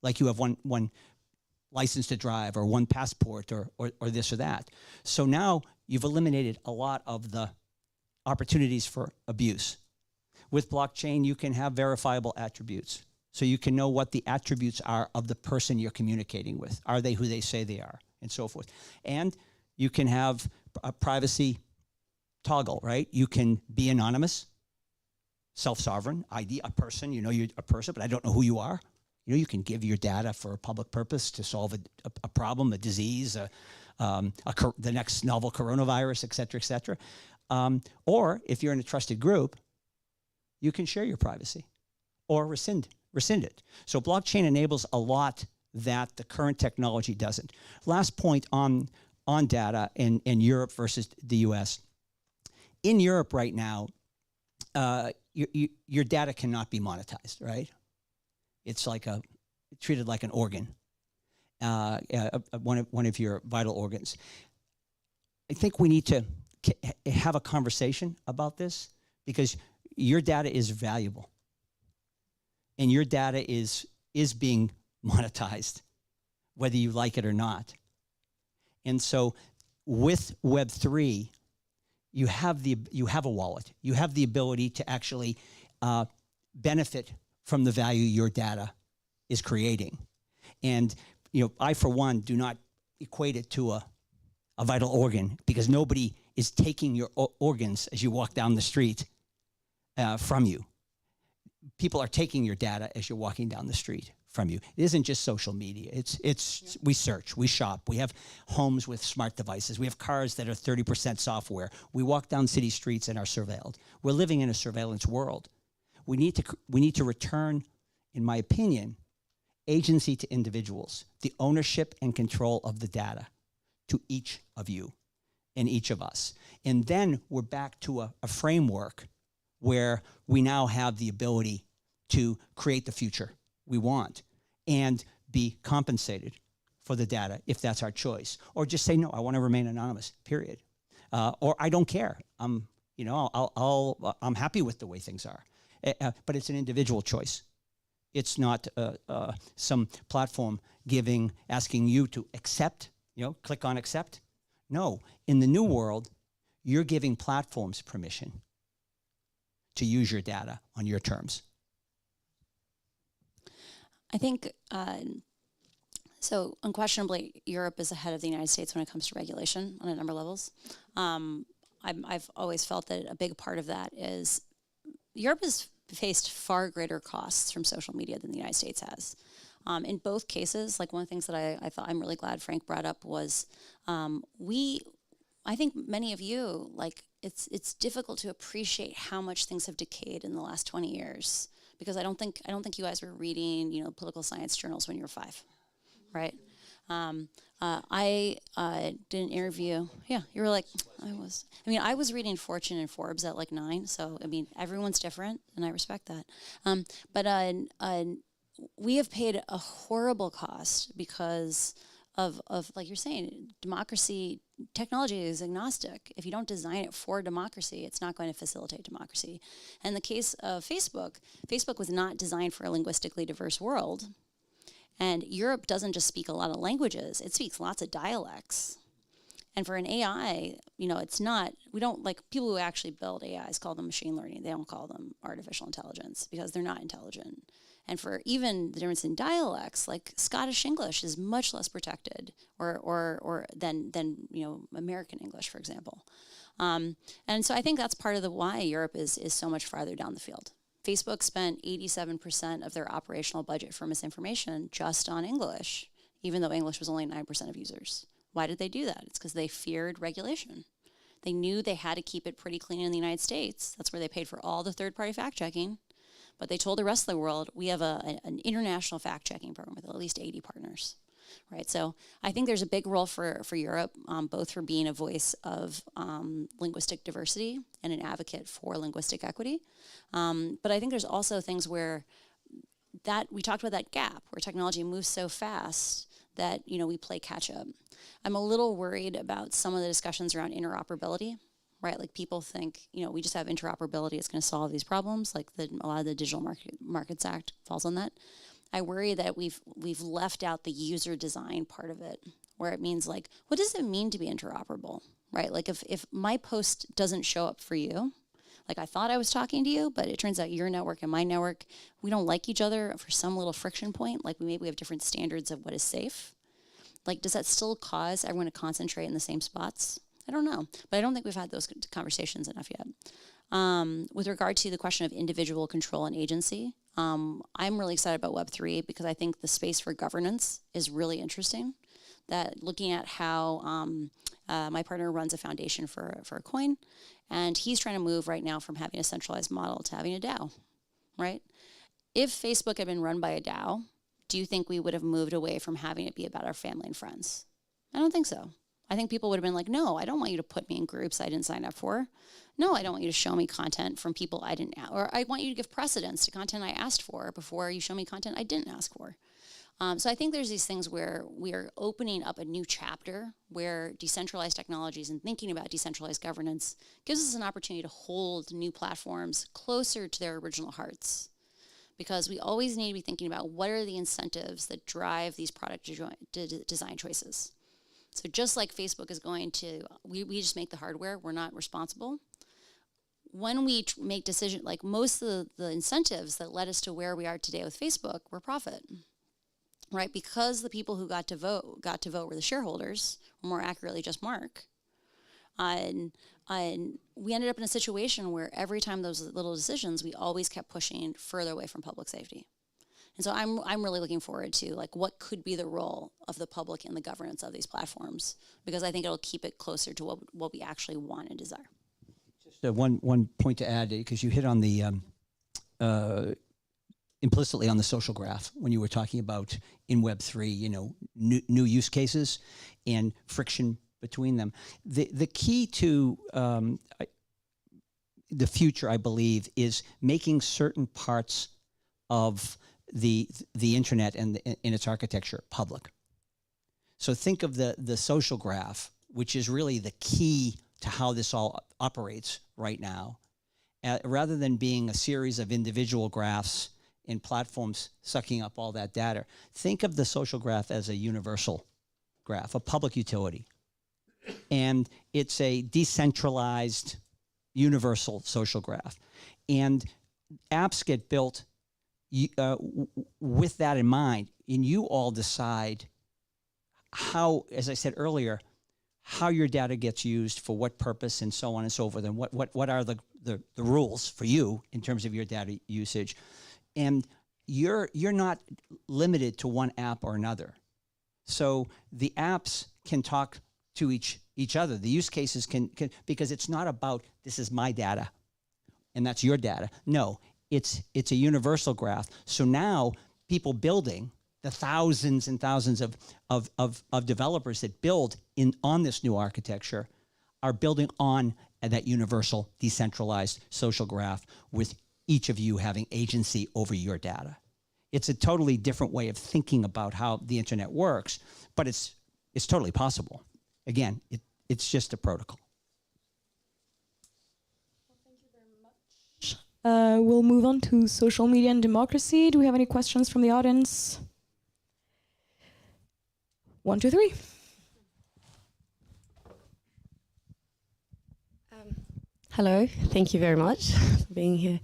like you have one license to drive, or one passport, or this or that. So now you've eliminated a lot of the opportunities for abuse. With blockchain, you can have verifiable attributes. So you can know what the attributes are of the person you're communicating with. Are they who they say they are, and so forth. And you can have a privacy toggle, right? You can be anonymous, self-sovereign, ID a person, you're a person, but I don't know who you are. You can give your data for a public purpose to solve a problem, a disease, the next novel coronavirus, et cetera, or if you're in a trusted group, you can share your privacy or rescind it. So blockchain enables a lot that the current technology doesn't. Last point on data in Europe versus the US. In Europe right now, your data cannot be monetized, right? It's treated like an organ, one of your vital organs. I think we need to have a conversation about this, because your data is valuable, and your data is being monetized, whether you like it or not. And so with Web3, you have a wallet. You have the ability to actually benefit from the value your data is creating. And I, for one, do not equate it to a vital organ, because nobody is taking your organs as you walk down the street from you. People are taking your data as you're walking down the street from you. It isn't just social media. We search, we shop, we have homes with smart devices, we have cars that are 30% software. We walk down city streets and are surveilled. We're living in a surveillance world. We need to return, in my opinion, agency to individuals, the ownership and control of the data to each of you and each of us. And then we're back to a framework where we now have the ability to create the future we want and be compensated for the data if that's our choice, or just say, no, I want to remain anonymous, period. Or I don't care. I'm happy with the way things are. But it's an individual choice. It's not some platform asking you to accept, click on accept. No, in the new world, you're giving platforms permission to use your data on your terms. I think, so unquestionably, Europe is ahead of the United States when it comes to regulation on a number of levels. I've always felt that a big part of that is Europe has faced far greater costs from social media than the United States has. In both cases, like one of the things that I thought I'm really glad Frank brought up was I think many of you, it's difficult to appreciate how much things have decayed in the last 20 years because I don't think you guys were reading, you know, political science journals when you were 5, right? I did an interview. Yeah, you were like, I was reading Fortune and Forbes at like 9. So, I mean, everyone's different, and I respect that. But we have paid a horrible cost because of like you're saying, democracy, technology is agnostic. If you don't design it for democracy, it's not going to facilitate democracy. In the case of Facebook, Facebook was not designed for a linguistically diverse world. And Europe doesn't just speak a lot of languages, it speaks lots of dialects. And for an AI, you know, it's not, we don't, like, people who actually build AIs call them machine learning. They don't call them artificial intelligence because they're not intelligent. And for even the difference in dialects, like Scottish English is much less protected or than you know, American English, for example. And so I think that's part of the why Europe is so much farther down the field. Facebook spent 87% of their operational budget for misinformation just on English, even though English was only 9% of users. Why did they do that? It's because they feared regulation. They knew they had to keep it pretty clean in the United States. That's where they paid for all the third-party fact-checking. But they told the rest of the world, we have an international fact-checking program with at least 80 partners, right? So I think there's a big role for Europe, both for being a voice of linguistic diversity and an advocate for linguistic equity. But I think there's also things where that we talked about that gap where technology moves so fast that, you know, we play catch up. I'm a little worried about some of the discussions around interoperability, right? Like people think, you know, we just have interoperability, it's going to solve these problems. Like a lot of the Digital Markets Act falls on that. I worry that we've left out the user design part of it, where it means like, what does it mean to be interoperable, right? Like if my post doesn't show up for you, like I thought I was talking to you, but it turns out your network and my network, we don't like each other for some little friction point, like maybe we have different standards of what is safe. Like, does that still cause everyone to concentrate in the same spots? I don't know, but I don't think we've had those conversations enough yet. With regard to the question of individual control and agency, I'm really excited about Web3 because I think the space for governance is really interesting. That looking at how my partner runs a foundation for a coin, and he's trying to move right now from having a centralized model to having a DAO, right? If Facebook had been run by a DAO, do you think we would have moved away from having it be about our family and friends? I don't think so. I think people would have been like, no, I don't want you to put me in groups I didn't sign up for. No, I don't want you to show me content from people I didn't, or I want you to give precedence to content I asked for before you show me content I didn't ask for. So I think there's these things where we are opening up a new chapter where decentralized technologies and thinking about decentralized governance gives us an opportunity to hold new platforms closer to their original hearts. Because we always need to be thinking about what are the incentives that drive these product design choices. So just like Facebook is going to, we just make the hardware, we're not responsible. When we make decisions, like most of the incentives that led us to where we are today with Facebook were profit, right? Because the people who got to vote were the shareholders, or more accurately, just Mark. And we ended up in a situation where every time those little decisions, we always kept pushing further away from public safety. And so I'm really looking forward to like what could be the role of the public in the governance of these platforms, because I think it'll keep it closer to what we actually want and desire. Just one point to add, because you hit on the implicitly on the social graph when you were talking about in Web3, you know, new use cases and friction between them. The key to the future, I believe, is making certain parts of the internet and in its architecture public. So think of the social graph, which is really the key to how this all operates right now, rather than being a series of individual graphs and platforms sucking up all that data. Think of the social graph as a universal graph, a public utility. And it's a decentralized, universal social graph. And apps get built with that in mind, and you all decide how, as I said earlier, how your data gets used for what purpose and so on and so forth, and what are the rules for you in terms of your data usage. And you're not limited to one app or another. So the apps can talk to each other. The use cases can, because it's not about this is my data and that's your data. No, it's a universal graph. So now people building, the thousands and thousands of developers that build on this new architecture are building on that universal decentralized social graph with each of you having agency over your data. It's a totally different way of thinking about how the internet works, but it's totally possible. Again, it's just a protocol. Well, thank you very much. We'll move on to social media and democracy. Do we have any questions from the audience? 1, 2, 3. Hello, thank you very much for being here.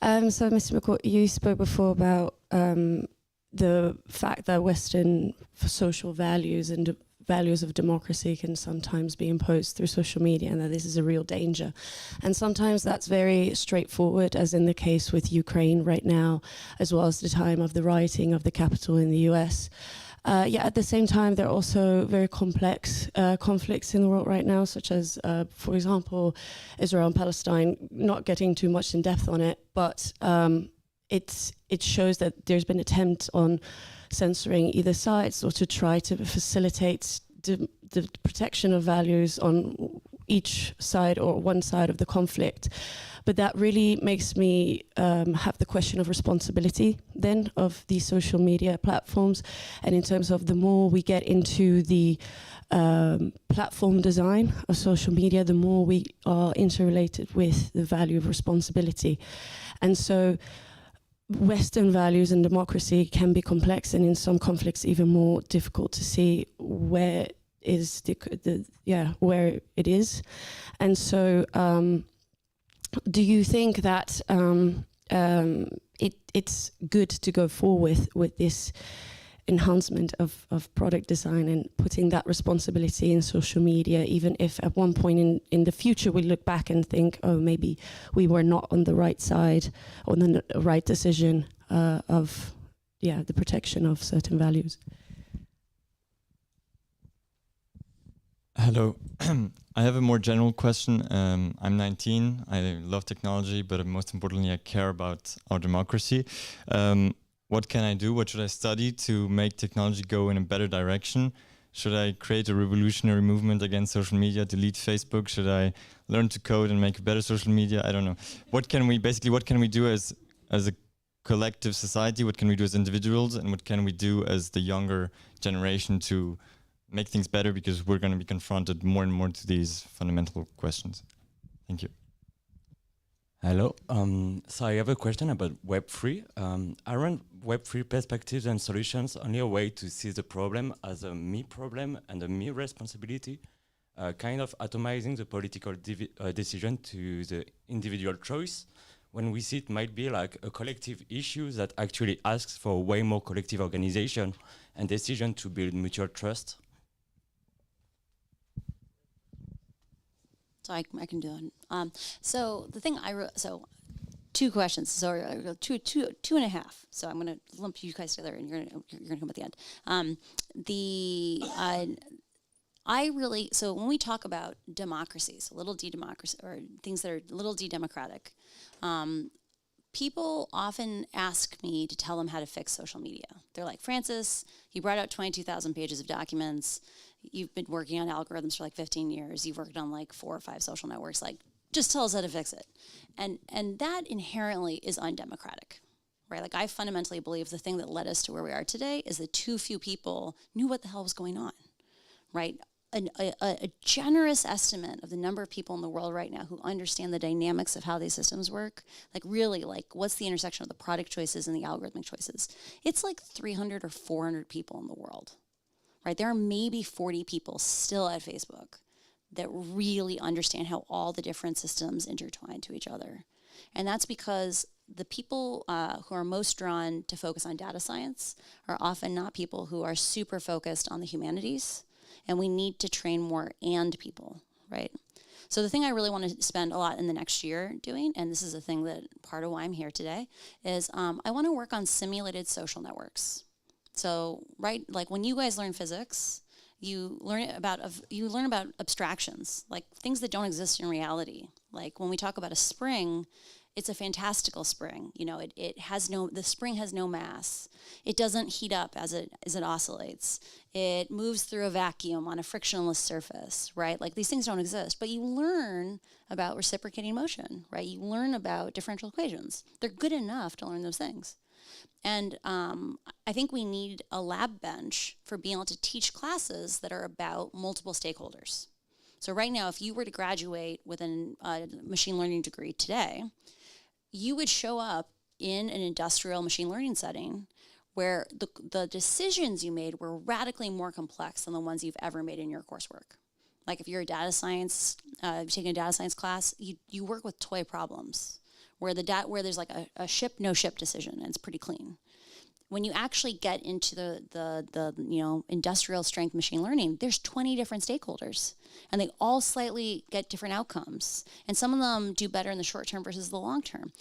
So, Mr. McCourt, you spoke before about the fact that Western social values and values of democracy can sometimes be imposed through social media, and that this is a real danger. And sometimes that's very straightforward, as in the case with Ukraine right now, as well as the time of the rioting of the Capitol in the US. At the same time, there are also very complex conflicts in the world right now, such as, for example, Israel and Palestine. Not getting too much in depth on it, but it shows that there's been attempt on censoring either sides or to try to facilitate the protection of values on each side or one side of the conflict. But that really makes me have the question of responsibility then of these social media platforms. And in terms of the more we get into the platform design of social media, the more we are interrelated with the value of responsibility. And so Western values and democracy can be complex, and in some conflicts even more difficult to see where is where it is. And so do you think that it's good to go forward with this enhancement of product design and putting that responsibility in social media, even if at one point in the future we look back and think, oh, maybe we were not on the right side, on the right decision of the protection of certain values? Hello. I have a more general question. I'm 19. I love technology, but most importantly, I care about our democracy. What can I do? What should I study to make technology go in a better direction? Should I create a revolutionary movement against social media, delete Facebook? Should I learn to code and make better social media? I don't know. What can we do as a collective society? What can we do as individuals? And what can we do as the younger generation to make things better, because we're going to be confronted more and more to these fundamental questions. Thank you. Hello. So I have a question about Web3. Aren't Web3 perspectives and solutions only a way to see the problem as a me problem and a me responsibility, kind of atomizing the political decision to the individual choice, when we see it might be like a collective issue that actually asks for way more collective organization and decision to build mutual trust? So I can do it. So the thing I wrote, so 2 questions. So two and a half. So I'm going to lump you guys together, and you're gonna come at the end. I really, so when we talk about democracies, little d democracy, or things that are little d democratic, people often ask me to tell them how to fix social media. They're like, Frances, you brought out 22,000 pages of documents. You've been working on algorithms for like 15 years. You've worked on like 4 or 5 social networks. Like, just tell us how to fix it. And that inherently is undemocratic, right? Like, I fundamentally believe the thing that led us to where we are today is that too few people knew what the hell was going on, right? A generous estimate of the number of people in the world right now who understand the dynamics of how these systems work, like really, like what's the intersection of the product choices and the algorithmic choices? It's like 300 or 400 people in the world, right? There are maybe 40 people still at Facebook that really understand how all the different systems intertwine to each other. And that's because the people who are most drawn to focus on data science are often not people who are super focused on the humanities. And we need to train more and people, right? So the thing I really want to spend a lot in the next year doing, and this is a thing that part of why I'm here today, is I want to work on simulated social networks. So, right, like when you guys learn physics, you learn about abstractions, like things that don't exist in reality. Like when we talk about a spring, it's a fantastical spring. You know, the spring has no mass. It doesn't heat up as it oscillates. It moves through a vacuum on a frictionless surface, right? Like these things don't exist, but you learn about reciprocating motion, right? You learn about differential equations. They're good enough to learn those things. And I think we need a lab bench for being able to teach classes that are about multiple stakeholders. So right now, if you were to graduate with a machine learning degree today, you would show up in an industrial machine learning setting where the decisions you made were radically more complex than the ones you've ever made in your coursework. Like if you're a data science, taking a data science class, you work with toy problems where there's like a ship, no ship decision, and it's pretty clean. When you actually get into the industrial strength machine learning, there's 20 different stakeholders, and they all slightly get different outcomes. And some of them do better in the short term versus the long term.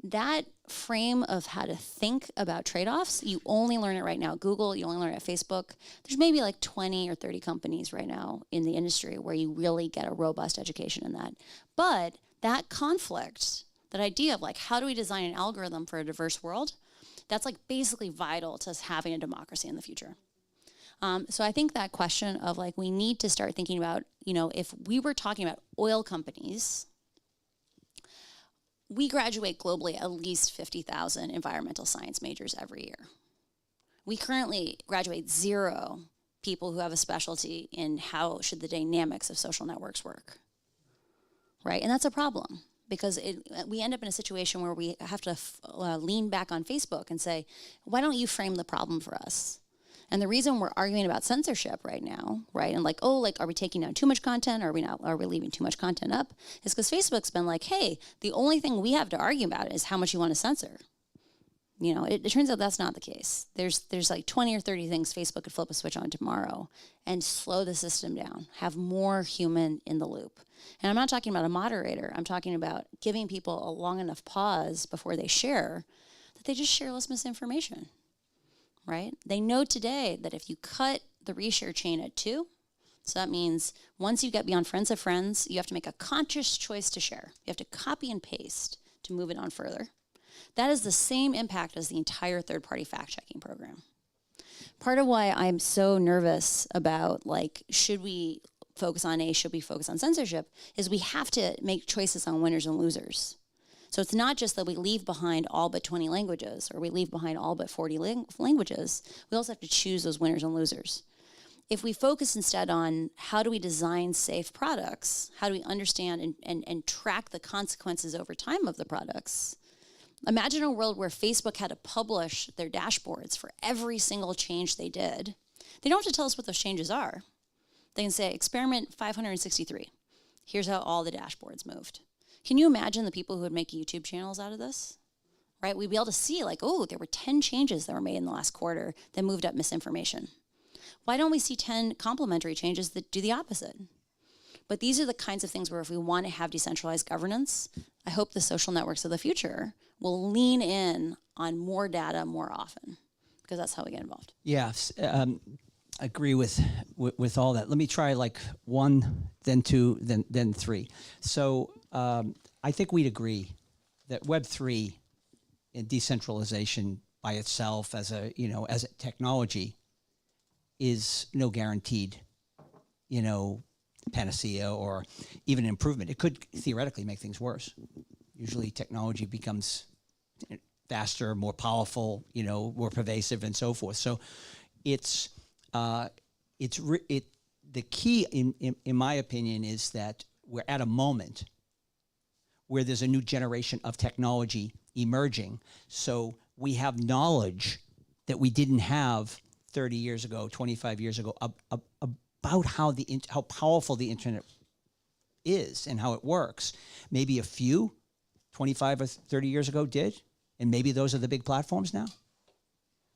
That frame of how to think about trade-offs, you only learn it right now. Google, you only learn it at Facebook. There's maybe like 20 or 30 companies right now in the industry where you really get a robust education in that. But that conflict, that idea of like, how do we design an algorithm for a diverse world? That's like basically vital to us having a democracy in the future. So I think that question of like, we need to start thinking about, if we were talking about oil companies, we graduate globally at least 50,000 environmental science majors every year. We currently graduate 0 people who have a specialty in how should the dynamics of social networks work, right? And that's a problem. Because we end up in a situation where we have to lean back on Facebook and say, why don't you frame the problem for us? And the reason we're arguing about censorship right now, right, and like, are we taking down too much content, or are we leaving too much content up, is because Facebook's been like, hey, the only thing we have to argue about is how much you want to censor. It turns out that's not the case. There's like 20 or 30 things Facebook could flip a switch on tomorrow and slow the system down, have more human in the loop. And I'm not talking about a moderator. I'm talking about giving people a long enough pause before they share that they just share less misinformation, right? They know today that if you cut the reshare chain at 2, so that means once you get beyond friends of friends, you have to make a conscious choice to share. You have to copy and paste to move it on further. That is the same impact as the entire third-party fact-checking program. Part of why I'm so nervous about, like, should we focus on A, should we focus on censorship, is we have to make choices on winners and losers. So it's not just that we leave behind all but 20 languages, or we leave behind all but 40 languages. We also have to choose those winners and losers. If we focus instead on how do we design safe products, how do we understand and track the consequences over time of the products. Imagine a world where Facebook had to publish their dashboards for every single change they did. They don't have to tell us what those changes are. They can say, experiment 563. Here's how all the dashboards moved. Can you imagine the people who would make YouTube channels out of this? Right? We'd be able to see like, there were 10 changes that were made in the last quarter that moved up misinformation. Why don't we see 10 complementary changes that do the opposite? But these are the kinds of things where if we want to have decentralized governance, I hope the social networks of the future will lean in on more data more often, because that's how we get involved. Yeah, agree with all that. Let me try like 1, then 2, then 3. So I think we'd agree that Web3 and decentralization by itself as a technology is no guaranteed, panacea or even improvement. It could theoretically make things worse. Usually technology becomes faster, more powerful, more pervasive and so forth. So the key in my opinion is that we're at a moment where there's a new generation of technology emerging. So we have knowledge that we didn't have 30 years ago, 25 years ago, about how powerful the internet is and how it works. Maybe a few 25 or 30 years ago did, and maybe those are the big platforms now.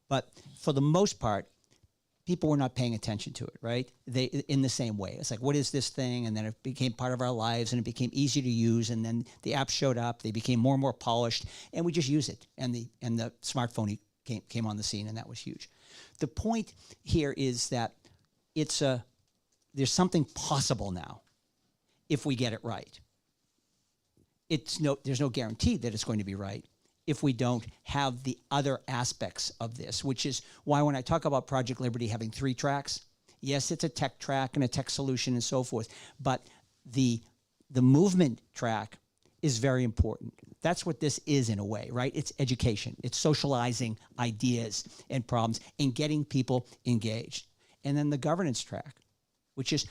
But for the most part, people were not paying attention to it, right? In the same way. It's like, what is this thing? And then it became part of our lives, and it became easy to use, and then the apps showed up, they became more and more polished, and we just use it. And the smartphone came on the scene, and that was huge. The point here is that there's something possible now if we get it right. there's no guarantee that it's going to be right if we don't have the other aspects of this, which is why when I talk about Project Liberty having 3 tracks, yes, it's a tech track and a tech solution and so forth, but the movement track is very important. That's what this is in a way, right? It's education. It's socializing ideas and problems and getting people engaged. And then the governance track, which is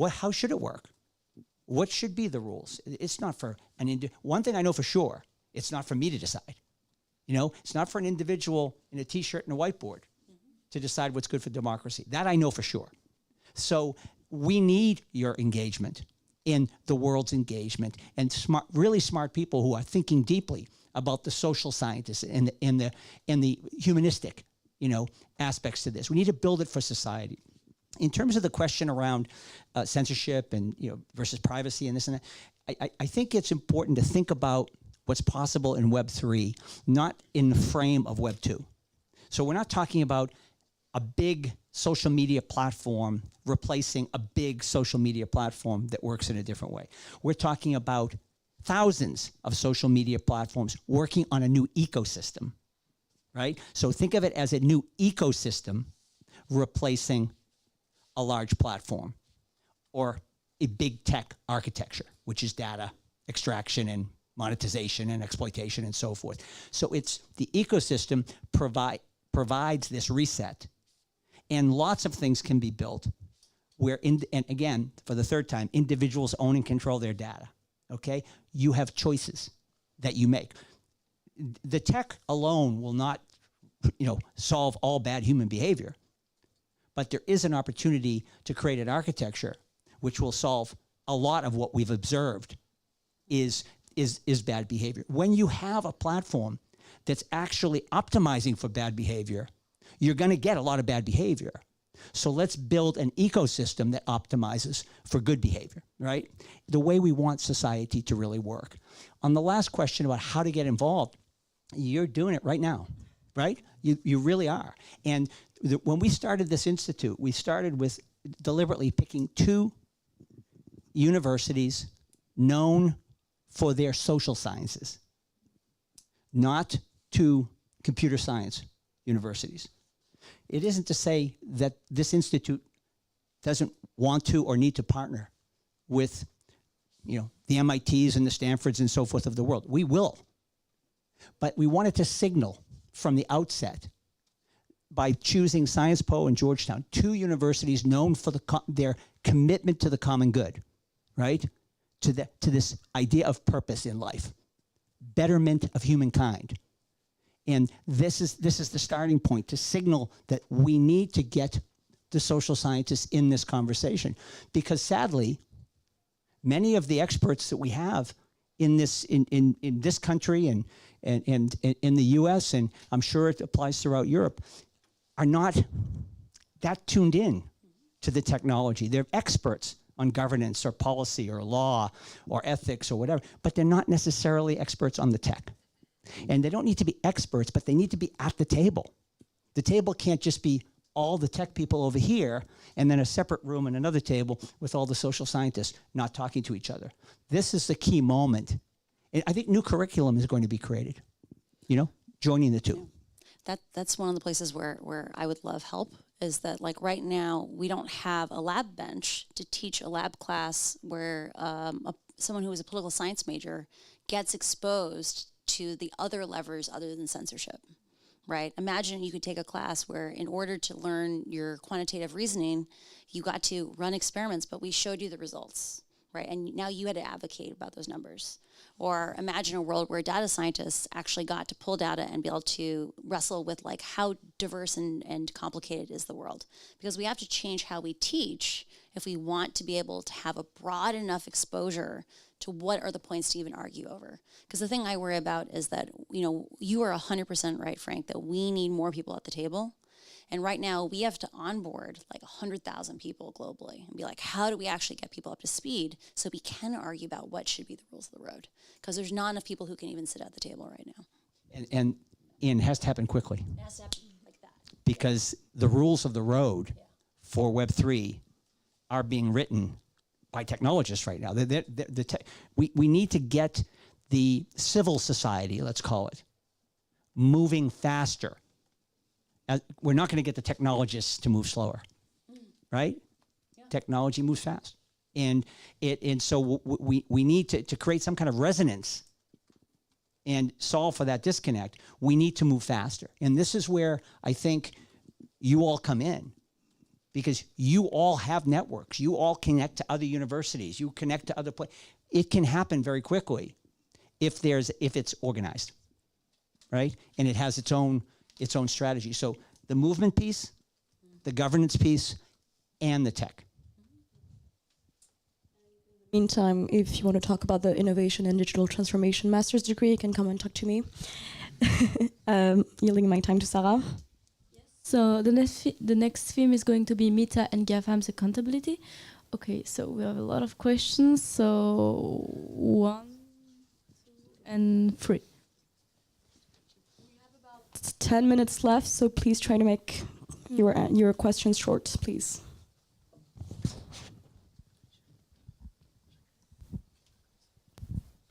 how should it work? What should be the rules? It's not for one thing I know for sure, it's not for me to decide. It's not for an individual in a t-shirt and a whiteboard to decide what's good for democracy. That I know for sure. So we need your engagement in the world's engagement and really smart people who are thinking deeply about the social scientists and the humanistic, aspects to this. We need to build it for society. In terms of the question around censorship and versus privacy and this and that, I think it's important to think about what's possible in Web 3, not in the frame of Web 2. So we're not talking about a big social media platform replacing a big social media platform that works in a different way. We're talking about thousands of social media platforms working on a new ecosystem, right? So think of it as a new ecosystem replacing a large platform or a big tech architecture, which is data extraction and monetization and exploitation and so forth. So it's the ecosystem provides this reset, and lots of things can be built where, and again, for the third time, individuals own and control their data, okay? You have choices that you make. The tech alone will not, solve all bad human behavior, but there is an opportunity to create an architecture which will solve a lot of what we've observed is bad behavior. When you have a platform that's actually optimizing for bad behavior, you're going to get a lot of bad behavior. So let's build an ecosystem that optimizes for good behavior, right? The way we want society to really work. On the last question about how to get involved, you're doing it right now, right? You really are. And when we started this institute, we started with deliberately picking 2 universities known for their social sciences, not 2 computer science universities. It isn't to say that this institute doesn't want to or need to partner with, the MITs and the Stanfords and so forth of the world. We will. But we wanted to signal from the outset by choosing Sciences Po and Georgetown, 2 universities known for their commitment to the common good, right? To this idea of purpose in life, betterment of humankind. And this is the starting point to signal that we need to get the social scientists in this conversation, because sadly, many of the experts that we have in this country and in the U.S., and I'm sure it applies throughout Europe, are not that tuned in to the technology. They're experts on governance or policy or law or ethics or whatever, but they're not necessarily experts on the tech. And they don't need to be experts, but they need to be at the table. The table can't just be all the tech people over here and then a separate room and another table with all the social scientists not talking to each other. This is the key moment. And I think new curriculum is going to be created, joining the 2. That's one of the places where I would love help, is that like right now we don't have a lab bench to teach a lab class where someone who is a political science major gets exposed to the other levers other than censorship, right? Imagine you could take a class where in order to learn your quantitative reasoning, you got to run experiments, but we showed you the results, right? And now you had to advocate about those numbers. Or imagine a world where data scientists actually got to pull data and be able to wrestle with like how diverse and complicated is the world. Because we have to change how we teach if we want to be able to have a broad enough exposure to what are the points to even argue over. Because the thing I worry about is that, you are 100% right, Frank, that we need more people at the table. And right now we have to onboard like 100,000 people globally and be like, how do we actually get people up to speed so we can argue about what should be the rules of the road? Because there's not enough people who can even sit at the table right now. And it has to happen quickly. It has to happen like that. Because the rules of the road for Web3 are being written by technologists right now. We need to get the civil society, let's call it, moving faster. We're not going to get the technologists to move slower, right? Yeah. Technology moves fast. And so we need to create some kind of resonance and solve for that disconnect. We need to move faster. And this is where I think you all come in, because you all have networks. You all connect to other universities. You connect to other places. It can happen very quickly if it's organized, right? And it has its own strategy. So the movement piece, the governance piece, and the tech. Meantime, if you want to talk about the innovation and digital transformation master's degree, you can come and talk to me. Yielding my time to Sarah. So the next theme is going to be Meta and GAFAM's accountability. Okay, so we have a lot of questions. So 1, 2, and 3. We have about 10 minutes left, so please try to make your questions short, please.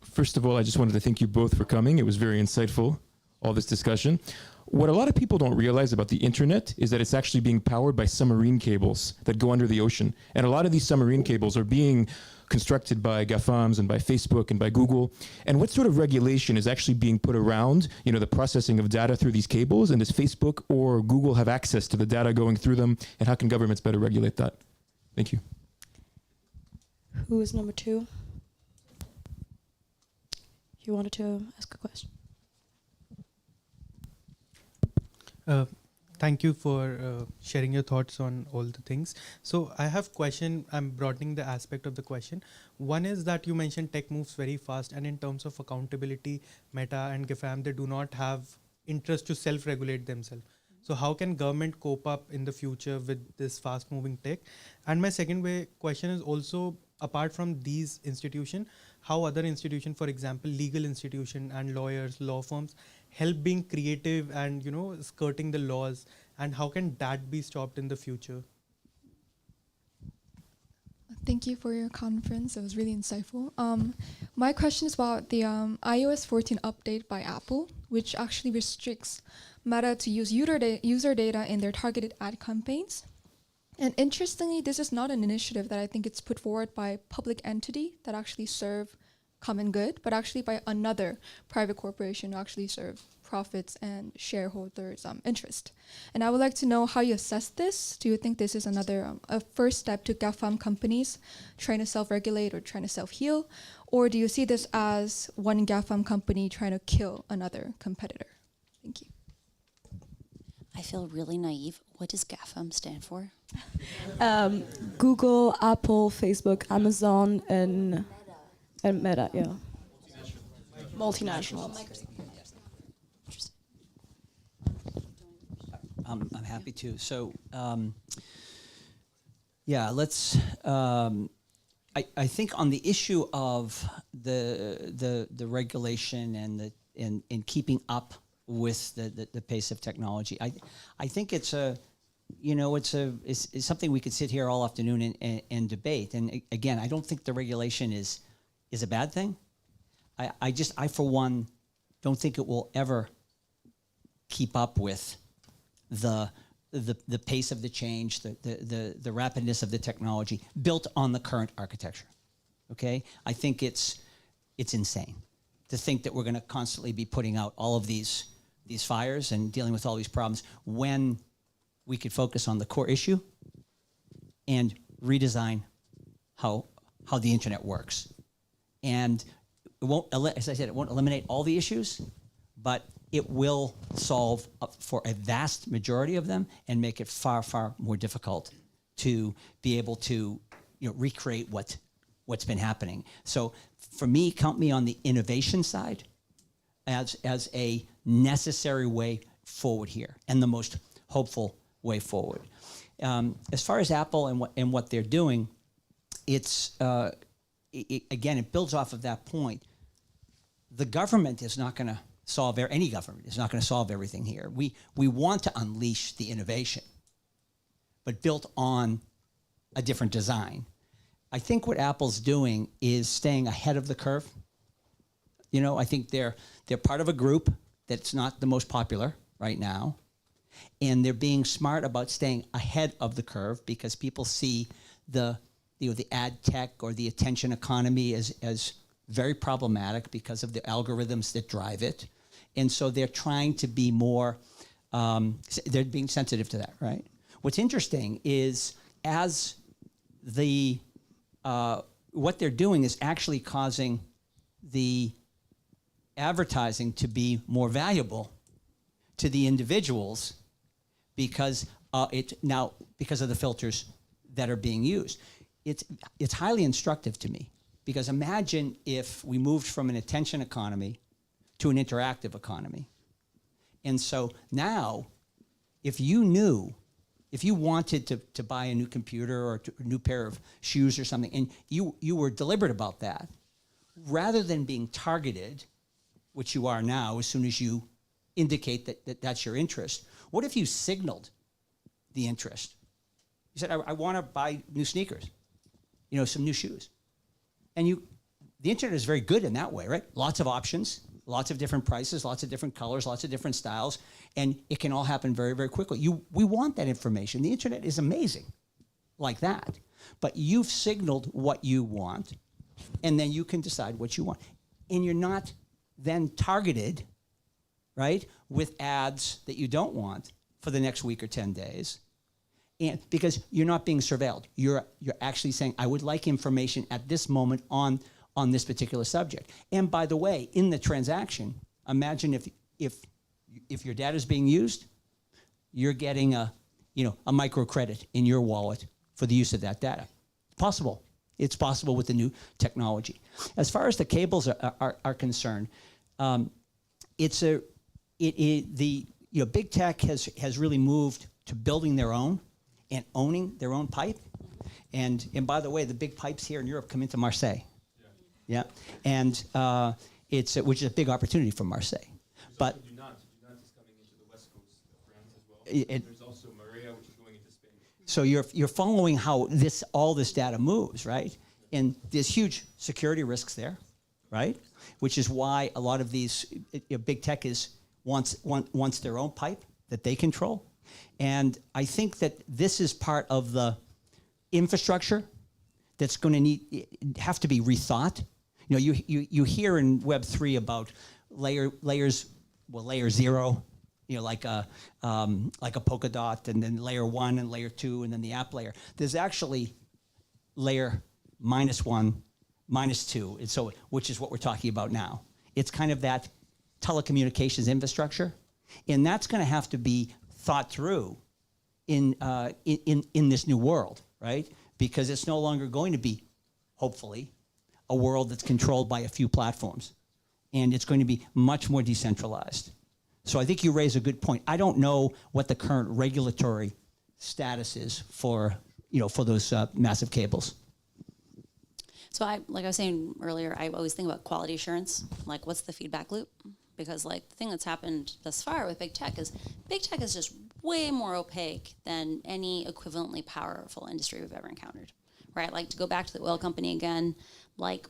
First of all, I just wanted to thank you both for coming. It was very insightful, all this discussion. What a lot of people don't realize about the internet is that it's actually being powered by submarine cables that go under the ocean. And a lot of these submarine cables are being constructed by GAFAMs and by Facebook and by Google. And what sort of regulation is actually being put around, the processing of data through these cables? And does Facebook or Google have access to the data going through them? And how can governments better regulate that? Thank you. Who is number 2? You wanted to ask a question. Thank you for sharing your thoughts on all the things. So I have question, I'm broadening the aspect of the question. One is that you mentioned tech moves very fast, and in terms of accountability, Meta and GAFAM, they do not have interest to self-regulate themselves. So how can government cope up in the future with this fast moving tech? And my second question is also, apart from these institutions, how other institutions, for example, legal institutions and lawyers, law firms, help being creative and skirting the laws, and how can that be stopped in the future? Thank you for your conference. It was really insightful. My question is about the iOS 14 update by Apple, which actually restricts Meta to use user data in their targeted ad campaigns. And interestingly, this is not an initiative that I think it's put forward by a public entity that actually serve common good, but actually by another private corporation who actually serve profits and shareholders' interest. And I would like to know how you assess this. Do you think this is another a first step to GAFAM companies trying to self-regulate or trying to self-heal? Or do you see this as one GAFAM company trying to kill another competitor? Thank you. I feel really naive. What does GAFAM stand for? Google, Apple, Facebook, Amazon, and Meta, yeah. Multinational. I'm happy to. So, let's. I think on the issue of the regulation and keeping up with the pace of technology, I think it's something we could sit here all afternoon and debate. And again, I don't think the regulation is a bad thing. I for one don't think it will ever keep up with the pace of the change, the rapidness of the technology built on the current architecture. Okay, I think it's insane to think that we're going to constantly be putting out all of these fires and dealing with all these problems when we could focus on the core issue and redesign how the internet works. And it won't, as I said, it won't eliminate all the issues, but it will solve for a vast majority of them and make it far, far more difficult to be able to recreate what's been happening. So for me, count me on the innovation side as a necessary way forward here and the most hopeful way forward. As far as Apple and what they're doing, it's again, it builds off of that point. The government is not going to solve any government is not going to solve everything here. We want to unleash the innovation, but built on a different design. I think what Apple's doing is staying ahead of the curve You know, I think they're part of a group that's not the most popular right now, and they're being smart about staying ahead of the curve because people see the ad tech or the attention economy as very problematic because of the algorithms that drive it, and so they're trying to be more. They're being sensitive to that, right? What's interesting is as what they're doing is actually causing the advertising to be more valuable to the individuals because because of the filters that are being used. It's highly instructive to me because imagine if we moved from an attention economy to an interactive economy. And so now, if you wanted to buy a new computer or a new pair of shoes or something, and you were deliberate about that, rather than being targeted, which you are now as soon as you indicate that that's your interest, what if you signaled the interest? You said, I want to buy new sneakers, some new shoes. And the internet is very good in that way, right? Lots of options, lots of different prices, lots of different colors, lots of different styles, and it can all happen very, very quickly. We want that information. The internet is amazing like that. But you've signaled what you want, and then you can decide what you want. And you're not then targeted, right, with ads that you don't want for the next week or 10 days. And because you're not being surveilled. You're actually saying, I would like information at this moment on this particular subject. And by the way, in the transaction, imagine if your data is being used, you're getting a microcredit in your wallet for the use of that data. It's possible with the new technology. As far as the cables are concerned, big tech has really moved to building their own and owning their own pipe. And by the way, the big pipes here in Europe come into Marseille. Yeah, and which is a big opportunity for Marseille. But Dunant is coming into the west coast of France as well. There's also Maria, which is going into Spain. So you're following how all this data moves, right? And there's huge security risks there, right? Which is why a lot of these big tech wants their own pipe that they control. And I think that this is part of the infrastructure that's going to have to be rethought. You hear in Web3 about layer 0, like a Polkadot, and then layer 1 and layer 2, and then the app layer. There's actually layer -1, -2, and so which is what we're talking about now. It's kind of that telecommunications infrastructure, and that's going to have to be thought through in this new world, right? Because it's no longer going to be, hopefully, a world that's controlled by a few platforms, and it's going to be much more decentralized. So I think you raise a good point. I don't know what the current regulatory status is for those massive cables. So like I was saying earlier, I always think about quality assurance. Like, what's the feedback loop? Because the thing that's happened thus far with big tech is just way more opaque than any equivalently powerful industry we've ever encountered, right? Like, to go back to the oil company again, when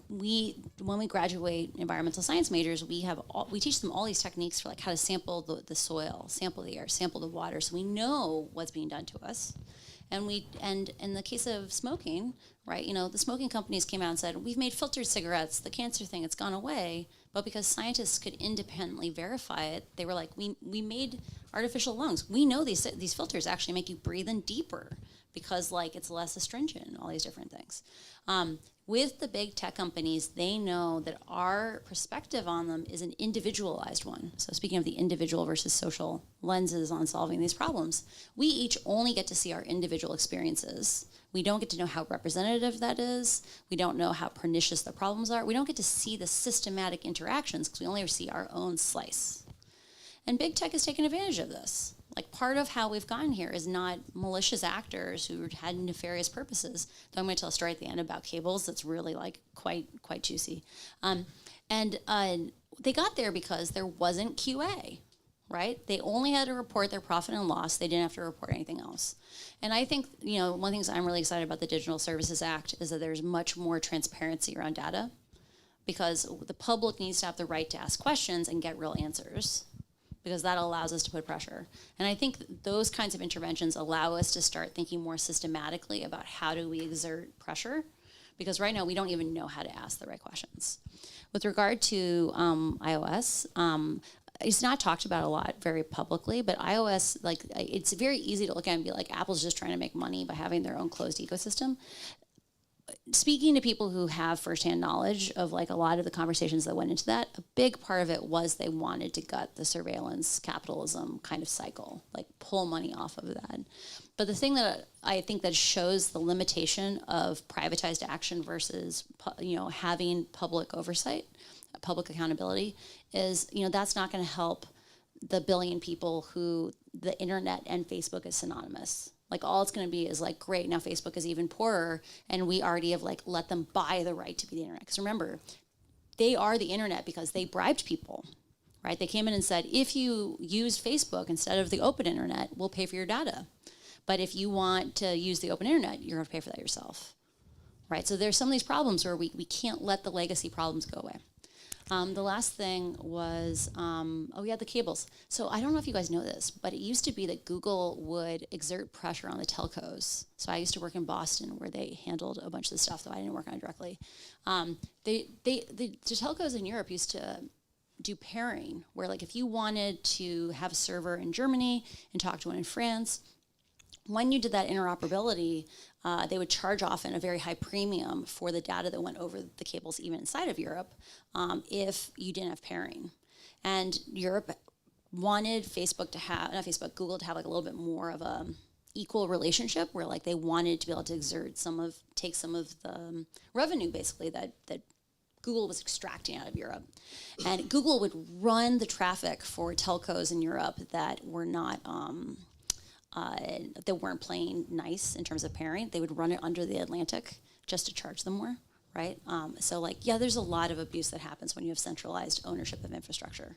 we graduate environmental science majors, we teach them all these techniques for how to sample the soil, sample the air, sample the water, so we know what's being done to us. And in the case of smoking, right, the smoking companies came out and said, we've made filtered cigarettes, the cancer thing, it's gone away. But because scientists could independently verify it, they were like, we made artificial lungs. We know these filters actually make you breathe in deeper because it's less astringent and all these different things. With the big tech companies, they know that our perspective on them is an individualized one. So speaking of the individual versus social lenses on solving these problems, we each only get to see our individual experiences. We don't get to know how representative that is. We don't know how pernicious the problems are. We don't get to see the systematic interactions because we only see our own slice. And big tech has taken advantage of this. Part of how we've gotten here is not malicious actors who had nefarious purposes. Though I'm going to tell a story at the end about cables that's really quite juicy. And they got there because there wasn't QA, right? They only had to report their profit and loss. They didn't have to report anything else. And I think, one of the things I'm really excited about the Digital Services Act is that there's much more transparency around data. because the public needs to have the right to ask questions and get real answers, because that allows us to put pressure. And I think those kinds of interventions allow us to start thinking more systematically about how do we exert pressure, because right now we don't even know how to ask the right questions. With regard to iOS, it's not talked about a lot very publicly, but iOS, like, it's very easy to look at and be like, Apple's just trying to make money by having their own closed ecosystem. Speaking to people who have firsthand knowledge of like a lot of the conversations that went into that, a big part of it was they wanted to gut the surveillance capitalism kind of cycle, like pull money off of that. But the thing that I think that shows the limitation of privatized action versus, having public oversight, public accountability, is, that's not going to help the billion people who the internet and Facebook is synonymous. Like, all it's going to be is like, great, now Facebook is even poorer, and we already have like let them buy the right to be the internet. Because remember, they are the internet because they bribed people, right? They came in and said, if you use Facebook instead of the open internet, we'll pay for your data. But if you want to use the open internet, you're going to pay for that yourself, right? So there's some of these problems where we can't let the legacy problems go away. The last thing was, the cables. So I don't know if you guys know this, but it used to be that Google would exert pressure on the telcos. So I used to work in Boston where they handled a bunch of the stuff, though I didn't work on it directly. The telcos in Europe used to do pairing, where like if you wanted to have a server in Germany and talk to one in France, when you did that interoperability, they would charge often a very high premium for the data that went over the cables even inside of Europe if you didn't have pairing. And Europe wanted Google to have like a little bit more of a equal relationship, where like they wanted to be able to take some of the revenue basically that Google was extracting out of Europe. And Google would run the traffic for telcos in Europe that were not that weren't playing nice in terms of pairing. They would run it under the Atlantic just to charge them more, right? There's a lot of abuse that happens when you have centralized ownership of infrastructure.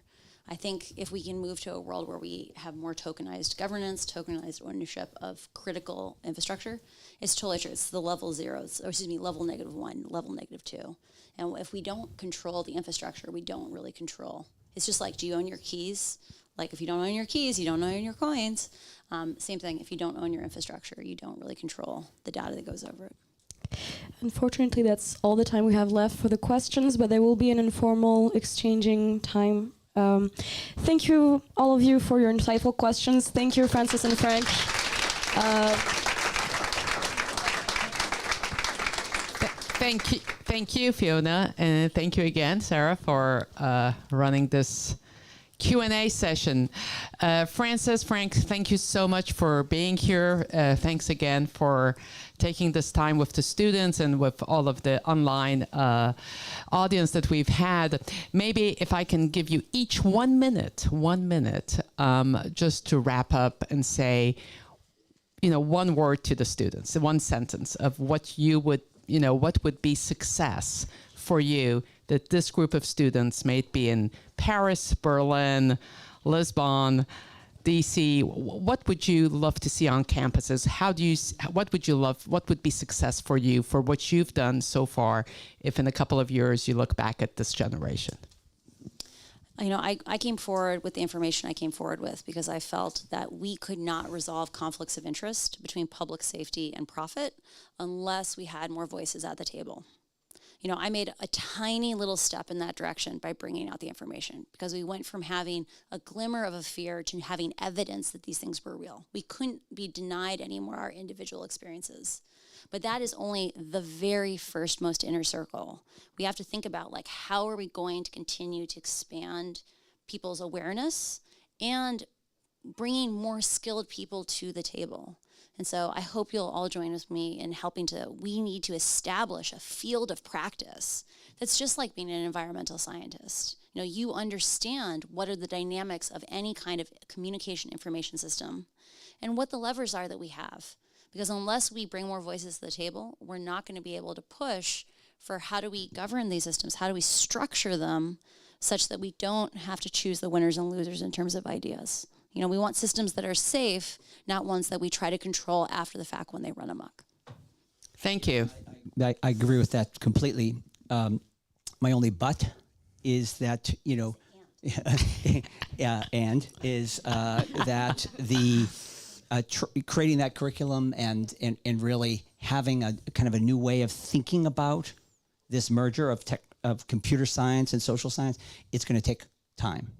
I think if we can move to a world where we have more tokenized governance, tokenized ownership of critical infrastructure, it's totally true. It's the level zeros, level -1, level -2. And if we don't control the infrastructure, we don't really control. It's just like, do you own your keys? Like, if you don't own your keys, you don't own your coins. Same thing, if you don't own your infrastructure, you don't really control the data that goes over it. Unfortunately, that's all the time we have left for the questions, but there will be an informal exchanging time. Thank you, all of you, for your insightful questions. Thank you, Frances and Frank. Thank you, Fiona, and thank you again, Sarah, for running this Q&A session. Frances, Frank, thank you so much for being here. Thanks again for taking this time with the students and with all of the online audience that we've had. Maybe if I can give you each 1 minute, just to wrap up and say, one word to the students, one sentence of what you would, what would be success for you, that this group of students may be in Paris, Berlin, Lisbon, DC. What would you love to see on campuses? What would be success for you for what you've done so far, if in a couple of years you look back at this generation? I came forward with the information I came forward with because I felt that we could not resolve conflicts of interest between public safety and profit unless we had more voices at the table. I made a tiny little step in that direction by bringing out the information, because we went from having a glimmer of a fear to having evidence that these things were real. We couldn't be denied anymore our individual experiences. But that is only the very first most inner circle. We have to think about, like, how are we going to continue to expand people's awareness and bringing more skilled people to the table. And so I hope you'll all join with me in we need to establish a field of practice that's just like being an environmental scientist. You understand what are the dynamics of any kind of communication information system and what the levers are that we have. Because unless we bring more voices to the table, we're not going to be able to push for how do we govern these systems, how do we structure them such that we don't have to choose the winners and losers in terms of ideas. We want systems that are safe, not ones that we try to control after the fact when they run amok. Thank you. I agree with that completely. My only but is that, you know, and is that the creating that curriculum and really having a kind of a new way of thinking about this merger of computer science and social science, it's going to take time.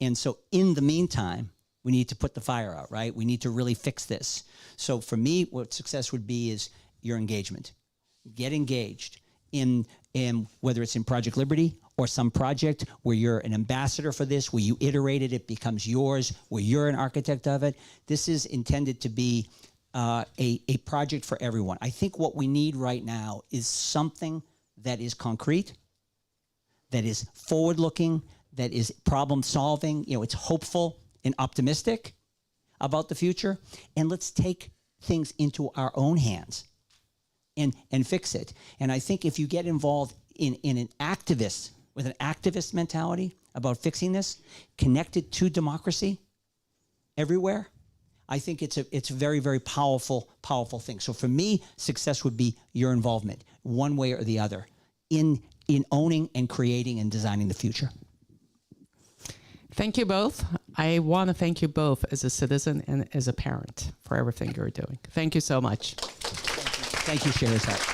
And so in the meantime, we need to put the fire out, right? We need to really fix this. So for me, what success would be is your engagement. Get engaged in whether it's in Project Liberty or some project where you're an ambassador for this, where you iterate it, it becomes yours, where you're an architect of it. This is intended to be a project for everyone. I think what we need right now is something that is concrete, that is forward-looking, that is problem-solving. You know, it's hopeful and optimistic about the future. And let's take things into our own hands and fix it. And I think if you get involved in an activist, with an activist mentality about fixing this, connected to democracy everywhere, I think it's a very, very powerful thing. So for me, success would be your involvement, one way or the other, in owning and creating and designing the future. Thank you both. I want to thank you both as a citizen and as a parent for everything you're doing. Thank you so much. Thank you, Shéhérazade.